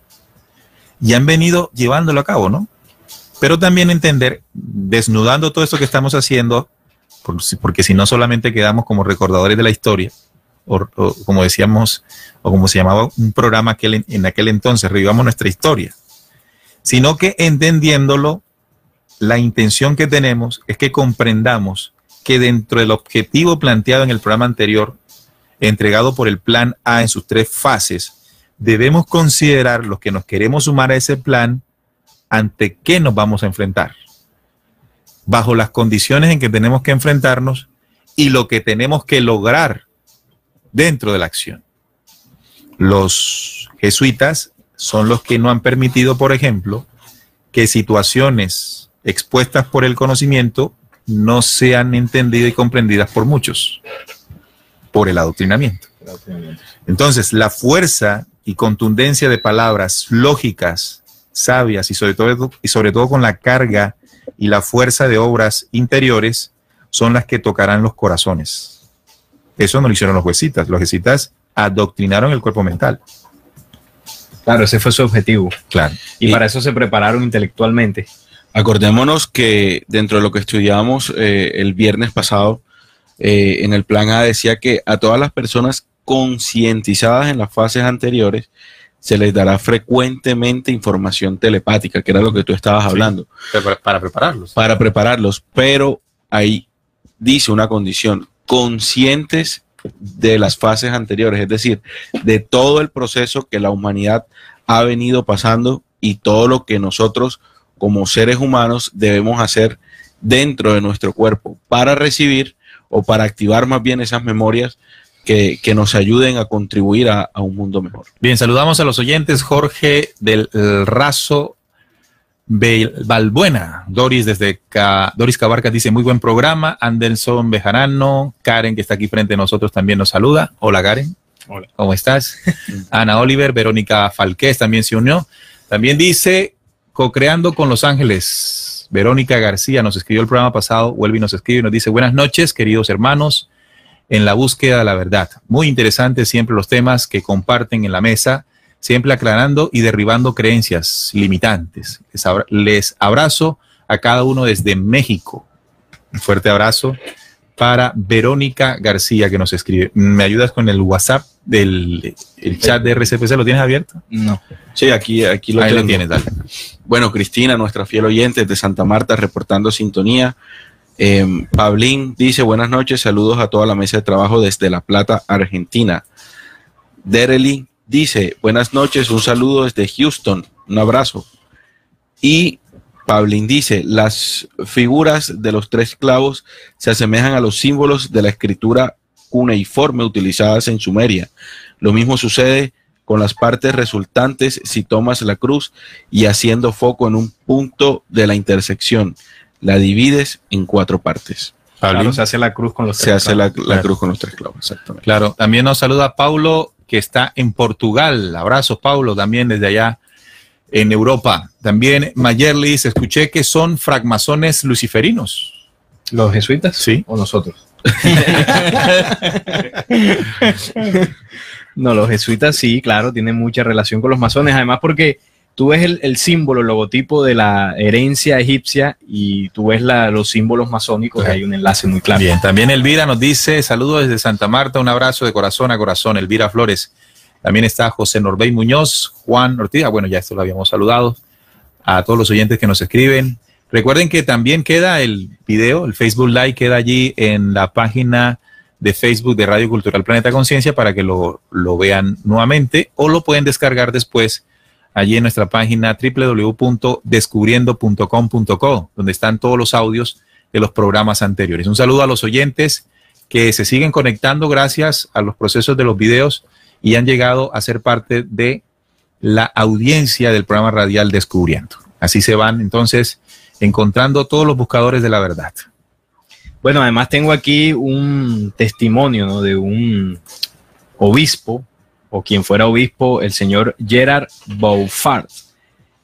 Y han venido llevándolo a cabo, ¿no? Pero también entender, desnudando todo esto que estamos haciendo, porque si no solamente quedamos como recordadores de la historia, o como decíamos, o como se llamaba un programa en aquel entonces, revivamos nuestra historia, sino que entendiéndolo, la intención que tenemos es que comprendamos que dentro del objetivo planteado en el programa anterior, entregado por el plan A en sus 3 fases, debemos considerar los que nos queremos sumar a ese plan, ante qué nos vamos a enfrentar, bajo las condiciones en que tenemos que enfrentarnos y lo que tenemos que lograr dentro de la acción. Los jesuitas son los que no han permitido, por ejemplo, que situaciones expuestas por el conocimiento no sean entendidas y comprendidas por muchos, por el adoctrinamiento. Entonces, la fuerza y contundencia de palabras lógicas, sabias y sobre todo con la carga y la fuerza de obras interiores son las que tocarán los corazones. Eso no lo hicieron los jesuitas. Los jesuitas adoctrinaron el cuerpo mental. Claro, ese fue su objetivo. Claro. Y para eso se prepararon intelectualmente. Acordémonos que dentro de lo que estudiamos el viernes pasado, en el plan A decía que a todas las personas concientizadas en las fases anteriores se les dará frecuentemente información telepática, que era lo que tú estabas hablando. Para prepararlos. Para prepararlos, pero ahí dice una condición, conscientes de las fases anteriores, es decir, de todo el proceso que la humanidad ha venido pasando y todo lo que nosotros como seres humanos debemos hacer dentro de nuestro cuerpo para recibir o para activar más bien esas memorias que nos ayuden a contribuir a un mundo mejor. Bien, saludamos a los oyentes. Jorge del Razo Balbuena, Doris Doris Cabarcas dice muy buen programa. Anderson Bejarano, Karen que está aquí frente a nosotros también nos saluda. Hola Karen. Hola. ¿Cómo estás? Ana Oliver, Verónica Falqués también se unió. También dice co-creando con Los Ángeles. Verónica García nos escribió el programa pasado, vuelve y nos escribe y nos dice buenas noches queridos hermanos en la búsqueda de la verdad. Muy interesantes siempre los temas que comparten en la mesa, siempre aclarando y derribando creencias limitantes. Les abrazo a cada uno desde México. Un fuerte abrazo para Verónica García que nos escribe. ¿Me ayudas con el WhatsApp del chat de RCPC? ¿Lo tienes abierto? No. Sí, aquí lo Ahí tengo. lo tienes, dale. Bueno, Cristina, nuestra fiel oyente de Santa Marta, reportando sintonía. Pablín dice, buenas noches, saludos a toda la mesa de trabajo desde La Plata, Argentina. Derely dice, buenas noches, un saludo desde Houston, un abrazo. Y Pablín dice, las figuras de los 3 clavos se asemejan a los símbolos de la escritura cuneiforme utilizadas en Sumeria. Lo mismo sucede con las partes resultantes si tomas la cruz y haciendo foco en un punto de la intersección, la divides en 4 partes. Claro, se hace la cruz con los 3 Se hace la Claro. cruz con los 3 clavos, exactamente. Claro, también nos saluda Paulo, que está en Portugal. Abrazos, Paulo, también desde allá en Europa. También Mayerlis, escuché que son francmasones luciferinos. ¿Los jesuitas? Sí. ¿O nosotros? No, los jesuitas sí, claro, tienen mucha relación con los masones, además porque tú ves el símbolo, el logotipo de la herencia egipcia y tú ves los símbolos masónicos, hay un enlace muy claro. Bien, también Elvira nos dice, saludos desde Santa Marta, un abrazo de corazón a corazón, Elvira Flores. También está José Norbey Muñoz, Juan Ortiz, bueno, ya esto lo habíamos saludado, a todos los oyentes que nos escriben. Recuerden que también queda el video, el Facebook Live queda allí en la página de Facebook de Radio Cultural Planeta Conciencia para que lo vean nuevamente o lo pueden descargar después allí en nuestra página www.descubriendo.com.co, donde están todos los audios de los programas anteriores. Un saludo a los oyentes que se siguen conectando gracias a los procesos de los videos y han llegado a ser parte de la audiencia del programa radial Descubriendo. Así se van entonces encontrando todos los buscadores de la verdad. Bueno, además tengo aquí un testimonio, ¿no?, de un obispo, o quien fuera obispo, el señor Gerard Beaufort.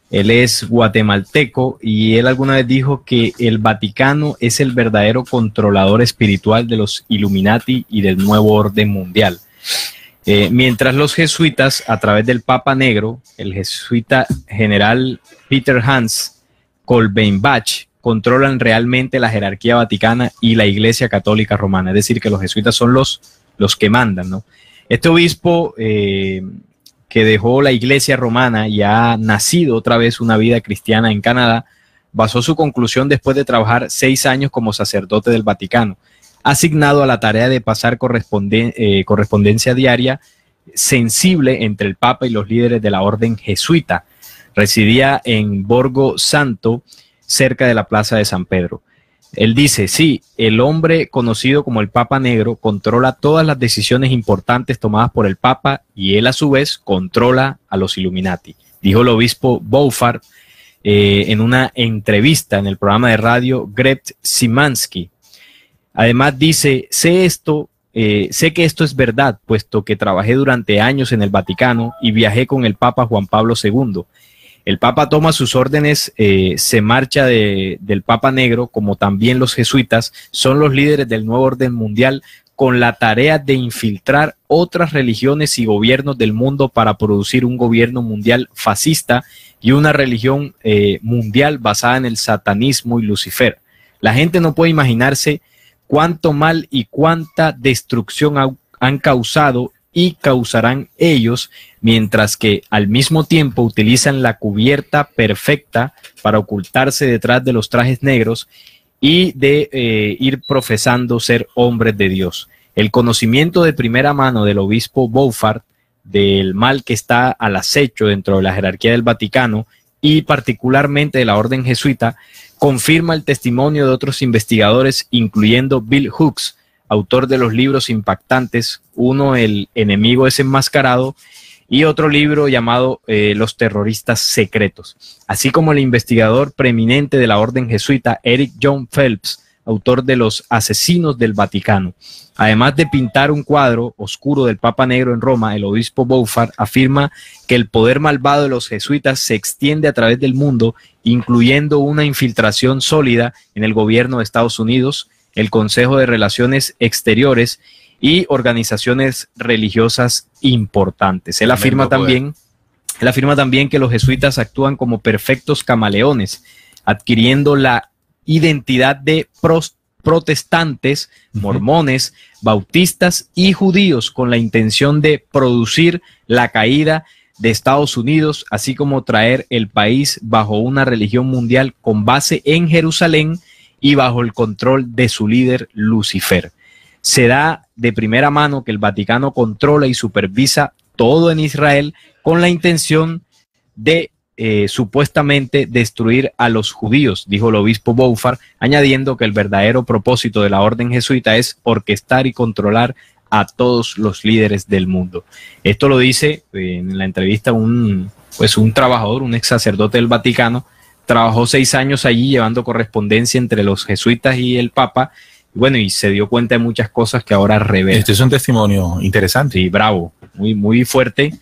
Él es guatemalteco y él alguna vez dijo que el Vaticano es el verdadero controlador espiritual de los Illuminati y del nuevo orden mundial. Mientras los jesuitas, a través del Papa Negro, el jesuita general Peter Hans Kolbenbach, controlan realmente la jerarquía vaticana y la Iglesia Católica Romana. Es decir, que los jesuitas son los que mandan, ¿no? Este obispo que dejó la Iglesia Romana y ha nacido otra vez una vida cristiana en Canadá, basó su conclusión después de trabajar 6 años como sacerdote del Vaticano, asignado a la tarea de pasar correspondencia diaria sensible entre el Papa y los líderes de la orden jesuita. Residía en Borgo Santo, cerca de la Plaza de San Pedro. Él dice, sí, el hombre conocido como el Papa Negro controla todas las decisiones importantes tomadas por el Papa y él a su vez controla a los Illuminati, dijo el obispo Beaufort en una entrevista en el programa de radio Gret Simansky. Además dice, sé que esto es verdad, puesto que trabajé durante años en el Vaticano y viajé con el Papa Juan Pablo II. El Papa toma sus órdenes, se marcha del Papa Negro, como también los jesuitas son los líderes del nuevo orden mundial con la tarea de infiltrar otras religiones y gobiernos del mundo para producir un gobierno mundial fascista y una religión mundial basada en el satanismo y Lucifer. La gente no puede imaginarse cuánto mal y cuánta destrucción han causado y causarán ellos, mientras que al mismo tiempo utilizan la cubierta perfecta para ocultarse detrás de los trajes negros y de ir profesando ser hombres de Dios. El conocimiento de primera mano del obispo Beaufort del mal que está al acecho dentro de la jerarquía del Vaticano y particularmente de la orden jesuita confirma el testimonio de otros investigadores, incluyendo Bill Hooks, autor de los libros impactantes, uno, El enemigo desenmascarado, y otro libro llamado Los terroristas secretos, así como el investigador preeminente de la orden jesuita, Eric John Phelps, autor de Los asesinos del Vaticano. Además de pintar un cuadro oscuro del Papa Negro en Roma, el obispo Beaufort afirma que el poder malvado de los jesuitas se extiende a través del mundo, incluyendo una infiltración sólida en el gobierno de Estados Unidos, el Consejo de Relaciones Exteriores y organizaciones religiosas importantes. Él afirma también que los jesuitas actúan como perfectos camaleones, adquiriendo la identidad de protestantes, mormones, bautistas y judíos con la intención de producir la caída de Estados Unidos, así como traer el país bajo una religión mundial con base en Jerusalén y bajo el control de su líder Lucifer. Se da de primera mano que el Vaticano controla y supervisa todo en Israel con la intención de supuestamente destruir a los judíos, dijo el obispo Beaufort, añadiendo que el verdadero propósito de la orden jesuita es orquestar y controlar a todos los líderes del mundo. Esto lo dice en la entrevista un trabajador, un ex sacerdote del Vaticano. Trabajó 6 años allí llevando correspondencia entre los jesuitas y el Papa, y se dio cuenta de muchas cosas que ahora revela. Este es un testimonio interesante. Sí, bravo, muy, muy fuerte.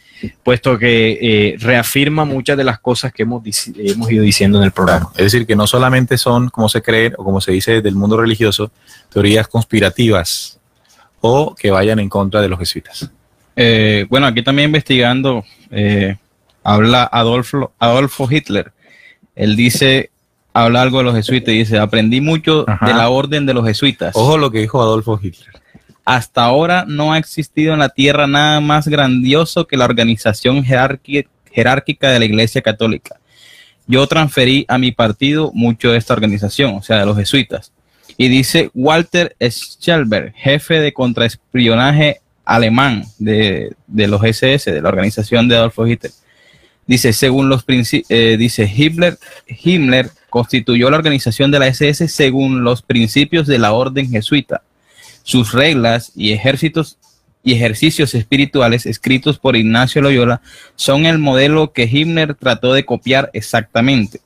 puesto que reafirma muchas de las cosas que hemos ido diciendo en el programa. Claro, es decir, que no solamente son, como se cree o como se dice del mundo religioso, teorías conspirativas o que vayan en contra de los jesuitas. Bueno, aquí también investigando, habla Adolfo Hitler. Él habla algo de los jesuitas y dice, aprendí mucho de la orden de los jesuitas. Ojo lo que dijo Adolfo Hitler. Hasta ahora no ha existido en la tierra nada más grandioso que la organización jerárquica de la Iglesia Católica. Yo transferí a mi partido mucho de esta organización, o sea, de los jesuitas. Y dice Walter Schellberg, jefe de contraespionaje alemán de los SS, de la organización de Adolfo Hitler. Dice, según los dice Himmler constituyó la organización de la SS según los principios de la orden jesuita. Sus reglas y ejercicios espirituales escritos por Ignacio Loyola son el modelo que Himmler trató de copiar exactamente.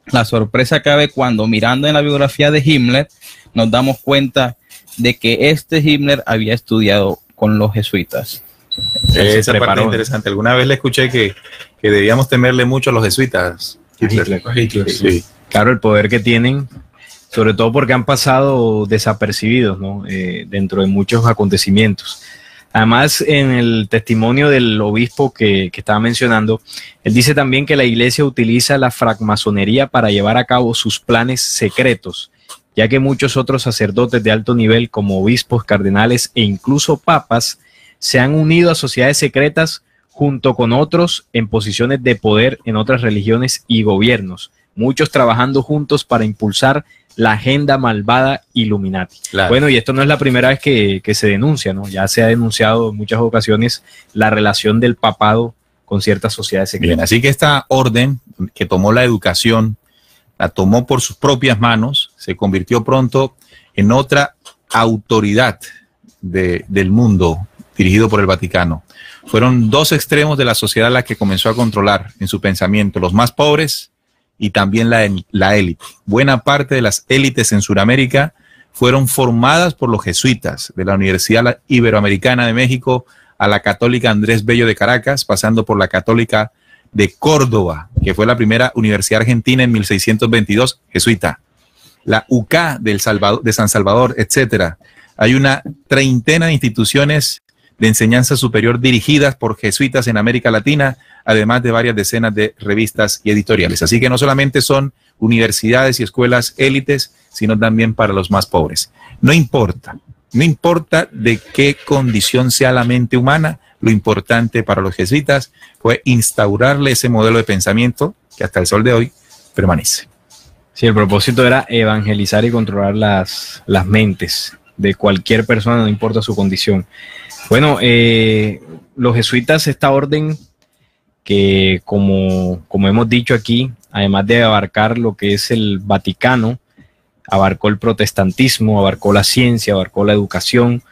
La sorpresa cabe cuando, mirando en la biografía de Himmler, nos damos cuenta de que Himmler había estudiado con los jesuitas. Esa parte interesante. Alguna vez le escuché que debíamos temerle mucho a los jesuitas. Hitler. Sí. Claro, el poder que tienen, sobre todo porque han pasado desapercibidos, ¿no? Dentro de muchos acontecimientos. Además, en el testimonio del obispo que estaba mencionando, él dice también que la iglesia utiliza la francmasonería para llevar a cabo sus planes secretos, ya que muchos otros sacerdotes de alto nivel, como obispos, cardenales e incluso papas, se han unido a sociedades secretas junto con otros en posiciones de poder en otras religiones y gobiernos, muchos trabajando juntos para impulsar la agenda malvada Illuminati. Claro. Bueno, y esto no es la primera vez que se denuncia, ¿no? Ya se ha denunciado en muchas ocasiones la relación del papado con ciertas sociedades secretas. Bien, así que esta orden que tomó la educación, la tomó por sus propias manos, se convirtió pronto en otra autoridad del mundo dirigido por el Vaticano. Fueron dos extremos de la sociedad la que comenzó a controlar en su pensamiento, los más pobres y también la élite. Buena parte de las élites en Sudamérica fueron formadas por los jesuitas de la Universidad Iberoamericana de México a la Católica Andrés Bello de Caracas, pasando por la Católica de Córdoba, que fue la primera universidad argentina en 1622, jesuita, la UCA de San Salvador, etcétera. Hay una treintena de instituciones de enseñanza superior dirigidas por jesuitas en América Latina, además de varias decenas de revistas y editoriales. Así que no solamente son universidades y escuelas élites, sino también para los más pobres. No importa de qué condición sea la mente humana, lo importante para los jesuitas fue instaurarle ese modelo de pensamiento que hasta el sol de hoy permanece. Sí, el propósito era evangelizar y controlar las mentes de cualquier persona, no importa su condición. Bueno, los jesuitas, esta orden que como hemos dicho aquí, además de abarcar lo que es el Vaticano, abarcó el protestantismo, abarcó la ciencia, abarcó la educación,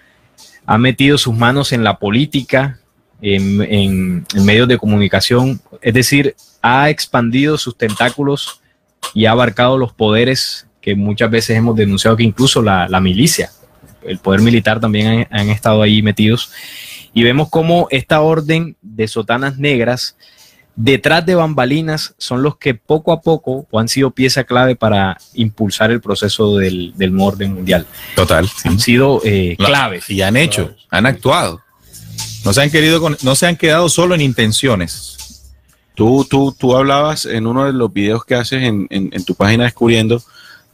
ha metido sus manos en la política, en medios de comunicación, es decir, ha expandido sus tentáculos y ha abarcado los poderes que muchas veces hemos denunciado, que incluso la milicia, el poder militar también han estado ahí metidos. Y vemos cómo esta orden de sotanas negras, detrás de bambalinas, son los que poco a poco o han sido pieza clave para impulsar el proceso del nuevo orden mundial. Total. Sí. Han sido claves. Y han hecho, han actuado. No se han quedado solo en intenciones. Tú hablabas en uno de los videos que haces en tu página Descubriendo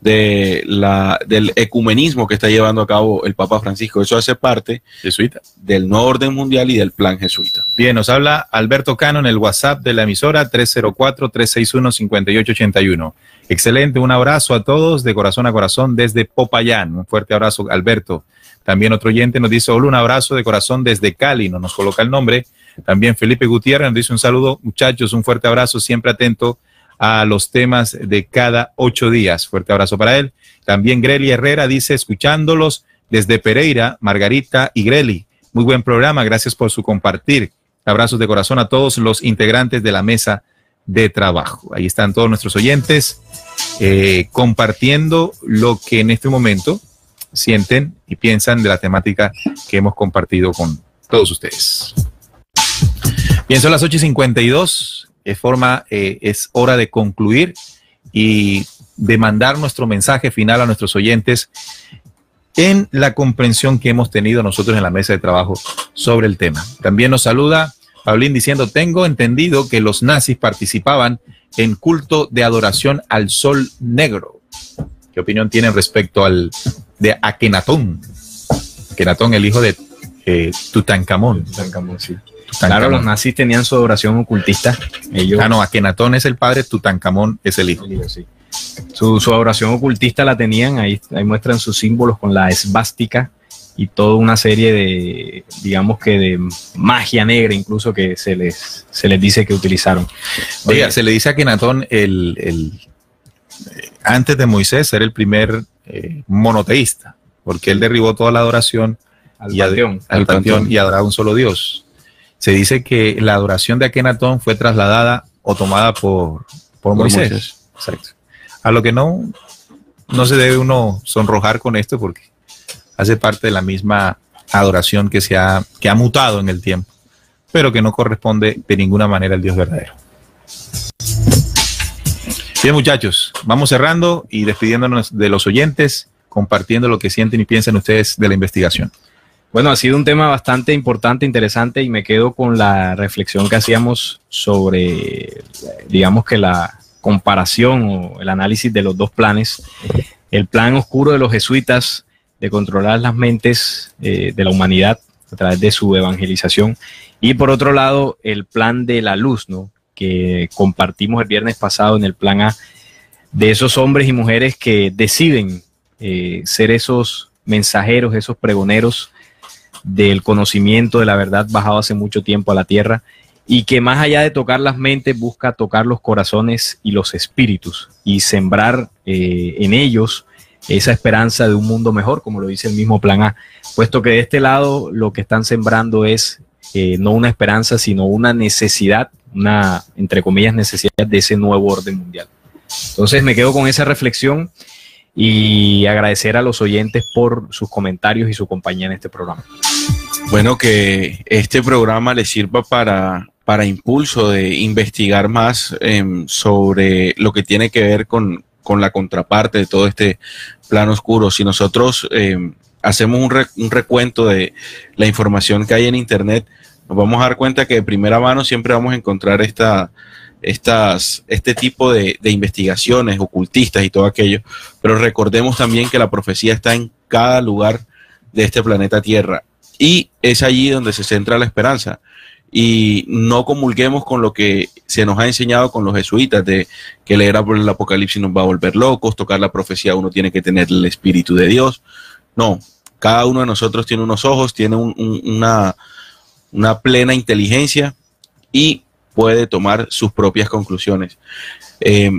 del ecumenismo que está llevando a cabo el Papa Francisco. Eso hace parte jesuita del nuevo orden mundial y del plan jesuita. Bien, nos habla Alberto Cano en el WhatsApp de la emisora 304-361-5881. Excelente, un abrazo a todos de corazón a corazón desde Popayán. Un fuerte abrazo, Alberto. También otro oyente nos dice, hola, un abrazo de corazón desde Cali, no nos coloca el nombre. También Felipe Gutiérrez nos dice un saludo, muchachos, un fuerte abrazo, siempre atento a los temas de cada 8 días. Fuerte abrazo para él. También Greli Herrera dice, escuchándolos desde Pereira, Margarita y Greli. Muy buen programa, gracias por su compartir. Abrazos de corazón a todos los integrantes de la mesa de trabajo. Ahí están todos nuestros oyentes compartiendo lo que en este momento sienten y piensan de la temática que hemos compartido con todos ustedes. Bien, son las 8:52, es hora de concluir y de mandar nuestro mensaje final a nuestros oyentes en la comprensión que hemos tenido nosotros en la mesa de trabajo sobre el tema. También nos saluda Paulín diciendo: tengo entendido que los nazis participaban en culto de adoración al sol negro. ¿Qué opinión tienen respecto de Akenatón? Akenatón, el hijo de Tutankamón. Sí. Claro, los nazis tenían su adoración ocultista. Ellos... no, Akenatón es el padre, Tutankamón es el hijo. Sí. Su adoración ocultista la tenían, ahí muestran sus símbolos con la esvástica y toda una serie de, digamos que de magia negra incluso que se les dice que utilizaron. Oiga, se le dice a Akenatón antes de Moisés era el primer monoteísta, porque él derribó toda la adoración al panteón y adoraba un solo Dios. Se dice que la adoración de Akenatón fue trasladada o tomada por Moisés. Exacto. A lo que no se debe uno sonrojar con esto, porque hace parte de la misma adoración que ha mutado en el tiempo, pero que no corresponde de ninguna manera al Dios verdadero. Bien, muchachos, vamos cerrando y despidiéndonos de los oyentes, compartiendo lo que sienten y piensan ustedes de la investigación. Bueno, ha sido un tema bastante importante, interesante, y me quedo con la reflexión que hacíamos sobre, digamos que la comparación o el análisis de los dos planes. El plan oscuro de los jesuitas de controlar las mentes de la humanidad a través de su evangelización, y por otro lado el plan de la luz, ¿no?, que compartimos el viernes pasado en el plan A, de esos hombres y mujeres que deciden ser esos mensajeros, esos pregoneros del conocimiento de la verdad bajado hace mucho tiempo a la tierra, y que más allá de tocar las mentes busca tocar los corazones y los espíritus y sembrar en ellos esa esperanza de un mundo mejor, como lo dice el mismo plan A, puesto que de este lado lo que están sembrando es no una esperanza, sino una necesidad, una, entre comillas, necesidad de ese nuevo orden mundial. Entonces me quedo con esa reflexión y agradecer a los oyentes por sus comentarios y su compañía en este programa. Bueno, que este programa les sirva para impulso de investigar más sobre lo que tiene que ver con la contraparte de todo este plan oscuro. Si nosotros hacemos un recuento de la información que hay en Internet, nos vamos a dar cuenta que de primera mano siempre vamos a encontrar este tipo de investigaciones ocultistas y todo aquello, pero recordemos también que la profecía está en cada lugar de este planeta Tierra, y es allí donde se centra la esperanza. Y no comulguemos con lo que se nos ha enseñado con los jesuitas, de que leer el Apocalipsis nos va a volver locos, tocar la profecía uno tiene que tener el Espíritu de Dios. No, cada uno de nosotros tiene unos ojos, tiene una plena inteligencia y puede tomar sus propias conclusiones.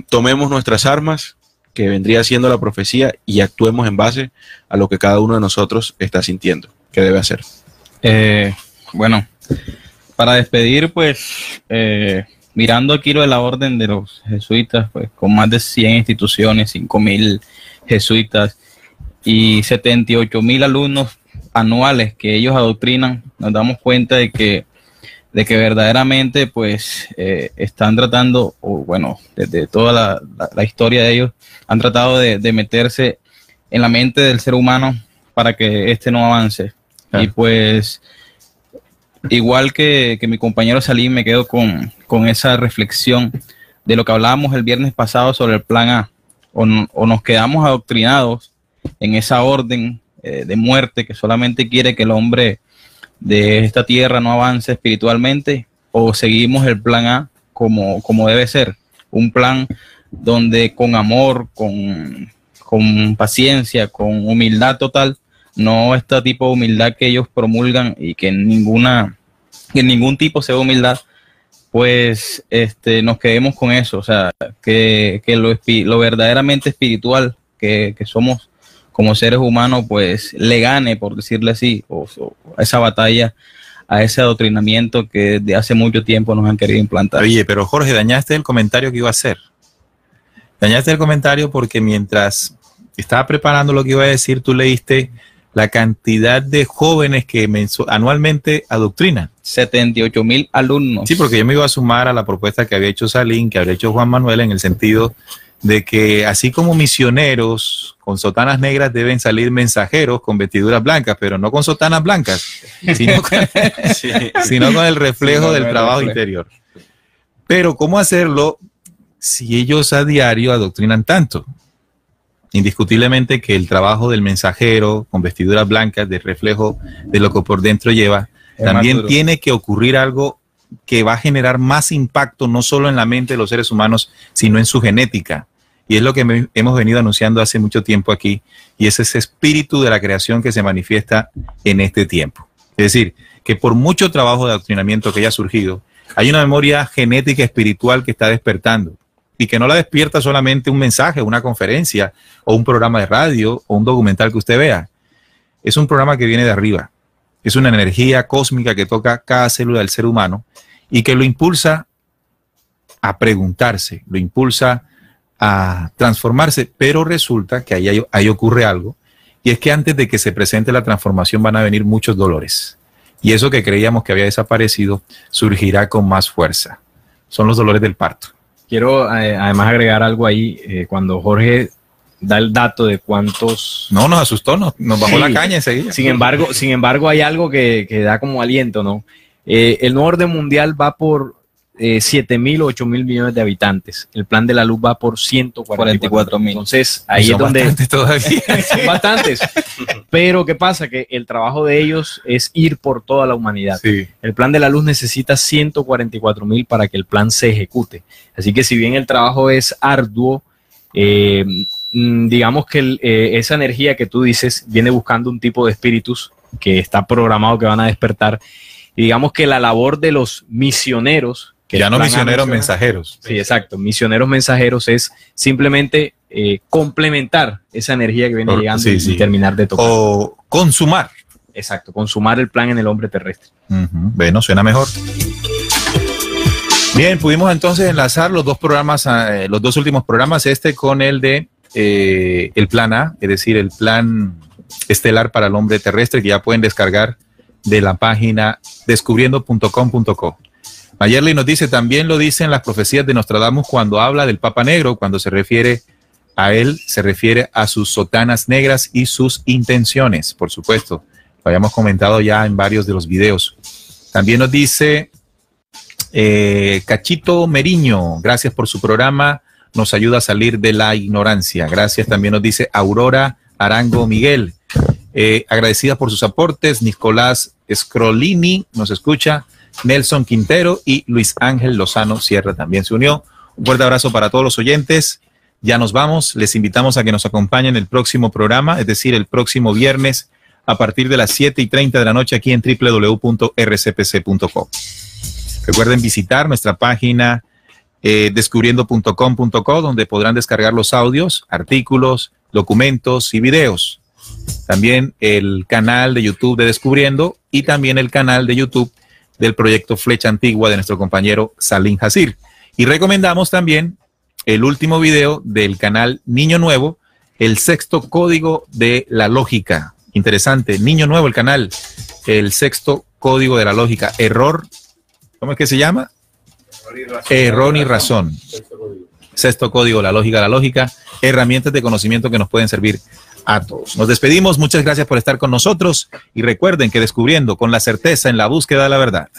Tomemos nuestras armas, que vendría siendo la profecía, y actuemos en base a lo que cada uno de nosotros está sintiendo que debe hacer. Bueno, para despedir, pues, mirando aquí lo de la orden de los jesuitas, pues, con más de 100 instituciones, 5.000 jesuitas y 78.000 alumnos anuales que ellos adoctrinan, nos damos cuenta de que verdaderamente, pues, están tratando, o bueno, desde toda la historia de ellos, han tratado de meterse en la mente del ser humano para que éste no avance. Y pues, igual que mi compañero Salim, me quedo con esa reflexión de lo que hablábamos el viernes pasado sobre el plan A. O nos quedamos adoctrinados en esa orden de muerte que solamente quiere que el hombre de esta tierra no avance espiritualmente, o seguimos el plan A como debe ser, un plan donde con amor, con paciencia, con humildad total, no este tipo de humildad que ellos promulgan y que en ningún tipo se ve humildad, pues nos quedemos con eso. O sea, que lo verdaderamente espiritual que somos como seres humanos, pues le gane, por decirle así, o a esa batalla, a ese adoctrinamiento que desde hace mucho tiempo nos han querido implantar. Oye, pero Jorge, dañaste el comentario que iba a hacer. Dañaste el comentario porque mientras estaba preparando lo que iba a decir, tú leíste la cantidad de jóvenes que anualmente adoctrinan. 78,000 alumnos. Sí, porque yo me iba a sumar a la propuesta que había hecho Salín, que había hecho Juan Manuel, en el sentido de que así como misioneros con sotanas negras deben salir mensajeros con vestiduras blancas, pero no con sotanas blancas, sino con el reflejo del trabajo interior. Pero ¿cómo hacerlo si ellos a diario adoctrinan tanto? Indiscutiblemente que el trabajo del mensajero con vestiduras blancas, de reflejo de lo que por dentro lleva, también tiene que ocurrir algo que va a generar más impacto no solo en la mente de los seres humanos, sino en su genética. Y es lo que hemos venido anunciando hace mucho tiempo aquí, y es ese espíritu de la creación que se manifiesta en este tiempo. Es decir, que por mucho trabajo de adoctrinamiento que haya surgido, hay una memoria genética espiritual que está despertando, y que no la despierta solamente un mensaje, una conferencia, o un programa de radio, o un documental que usted vea. Es un programa que viene de arriba. Es una energía cósmica que toca cada célula del ser humano y que lo impulsa a preguntarse, lo impulsa a transformarse, pero resulta que ahí ocurre algo, y es que antes de que se presente la transformación van a venir muchos dolores, y eso que creíamos que había desaparecido surgirá con más fuerza. Son los dolores del parto. Quiero además agregar algo ahí, cuando Jorge da el dato de cuántos... No, nos asustó, nos bajó la caña enseguida. Sin embargo, hay algo que da como aliento, ¿no? El nuevo orden mundial va por 7.000 o 8.000 millones de habitantes. El plan de la luz va por 144.000. Entonces, ahí es donde... Bastantes todavía. Son bastantes. Pero, ¿qué pasa? Que el trabajo de ellos es ir por toda la humanidad. Sí. El plan de la luz necesita 144.000 para que el plan se ejecute. Así que si bien el trabajo es arduo, digamos que esa energía que tú dices viene buscando un tipo de espíritus que está programado que van a despertar. Y digamos que la labor de los misioneros, que ya no misioneros, mensajeros. Sí, exacto. Misioneros mensajeros es simplemente complementar esa energía que viene llegando y terminar de tocar. O consumar. Exacto, consumar el plan en el hombre terrestre. Bueno, suena mejor. Bien, pudimos entonces enlazar los dos programas, los dos últimos programas, con el de el plan A, es decir, el plan estelar para el hombre terrestre, que ya pueden descargar de la página descubriendo.com.co. Mayerly nos dice, también lo dicen las profecías de Nostradamus cuando habla del Papa Negro, cuando se refiere a él, se refiere a sus sotanas negras y sus intenciones, por supuesto. Lo habíamos comentado ya en varios de los videos. También nos dice Cachito Meriño, gracias por su programa, nos ayuda a salir de la ignorancia. Gracias, también nos dice Aurora Arango Miguel. Agradecida por sus aportes, Nicolás Scrolini nos escucha, Nelson Quintero y Luis Ángel Lozano Sierra también se unió. Un fuerte abrazo para todos los oyentes. Ya nos vamos, les invitamos a que nos acompañen el próximo programa, es decir, el próximo viernes a partir de las 7:30 de la noche aquí en www.rcpc.co. Recuerden visitar nuestra página descubriendo.com.co, donde podrán descargar los audios, artículos, documentos y videos. También el canal de YouTube de Descubriendo y también el canal de YouTube del proyecto Flecha Antigua de nuestro compañero Salim Hasir. Y recomendamos también el último video del canal Niño Nuevo, el sexto código de la lógica. Interesante, Niño Nuevo, el canal, el sexto código de la lógica. Error, ¿cómo es que se llama? Error y razón. Sexto código, la lógica, herramientas de conocimiento que nos pueden servir a todos. Nos despedimos, muchas gracias por estar con nosotros y recuerden que descubriendo con la certeza en la búsqueda de la verdad.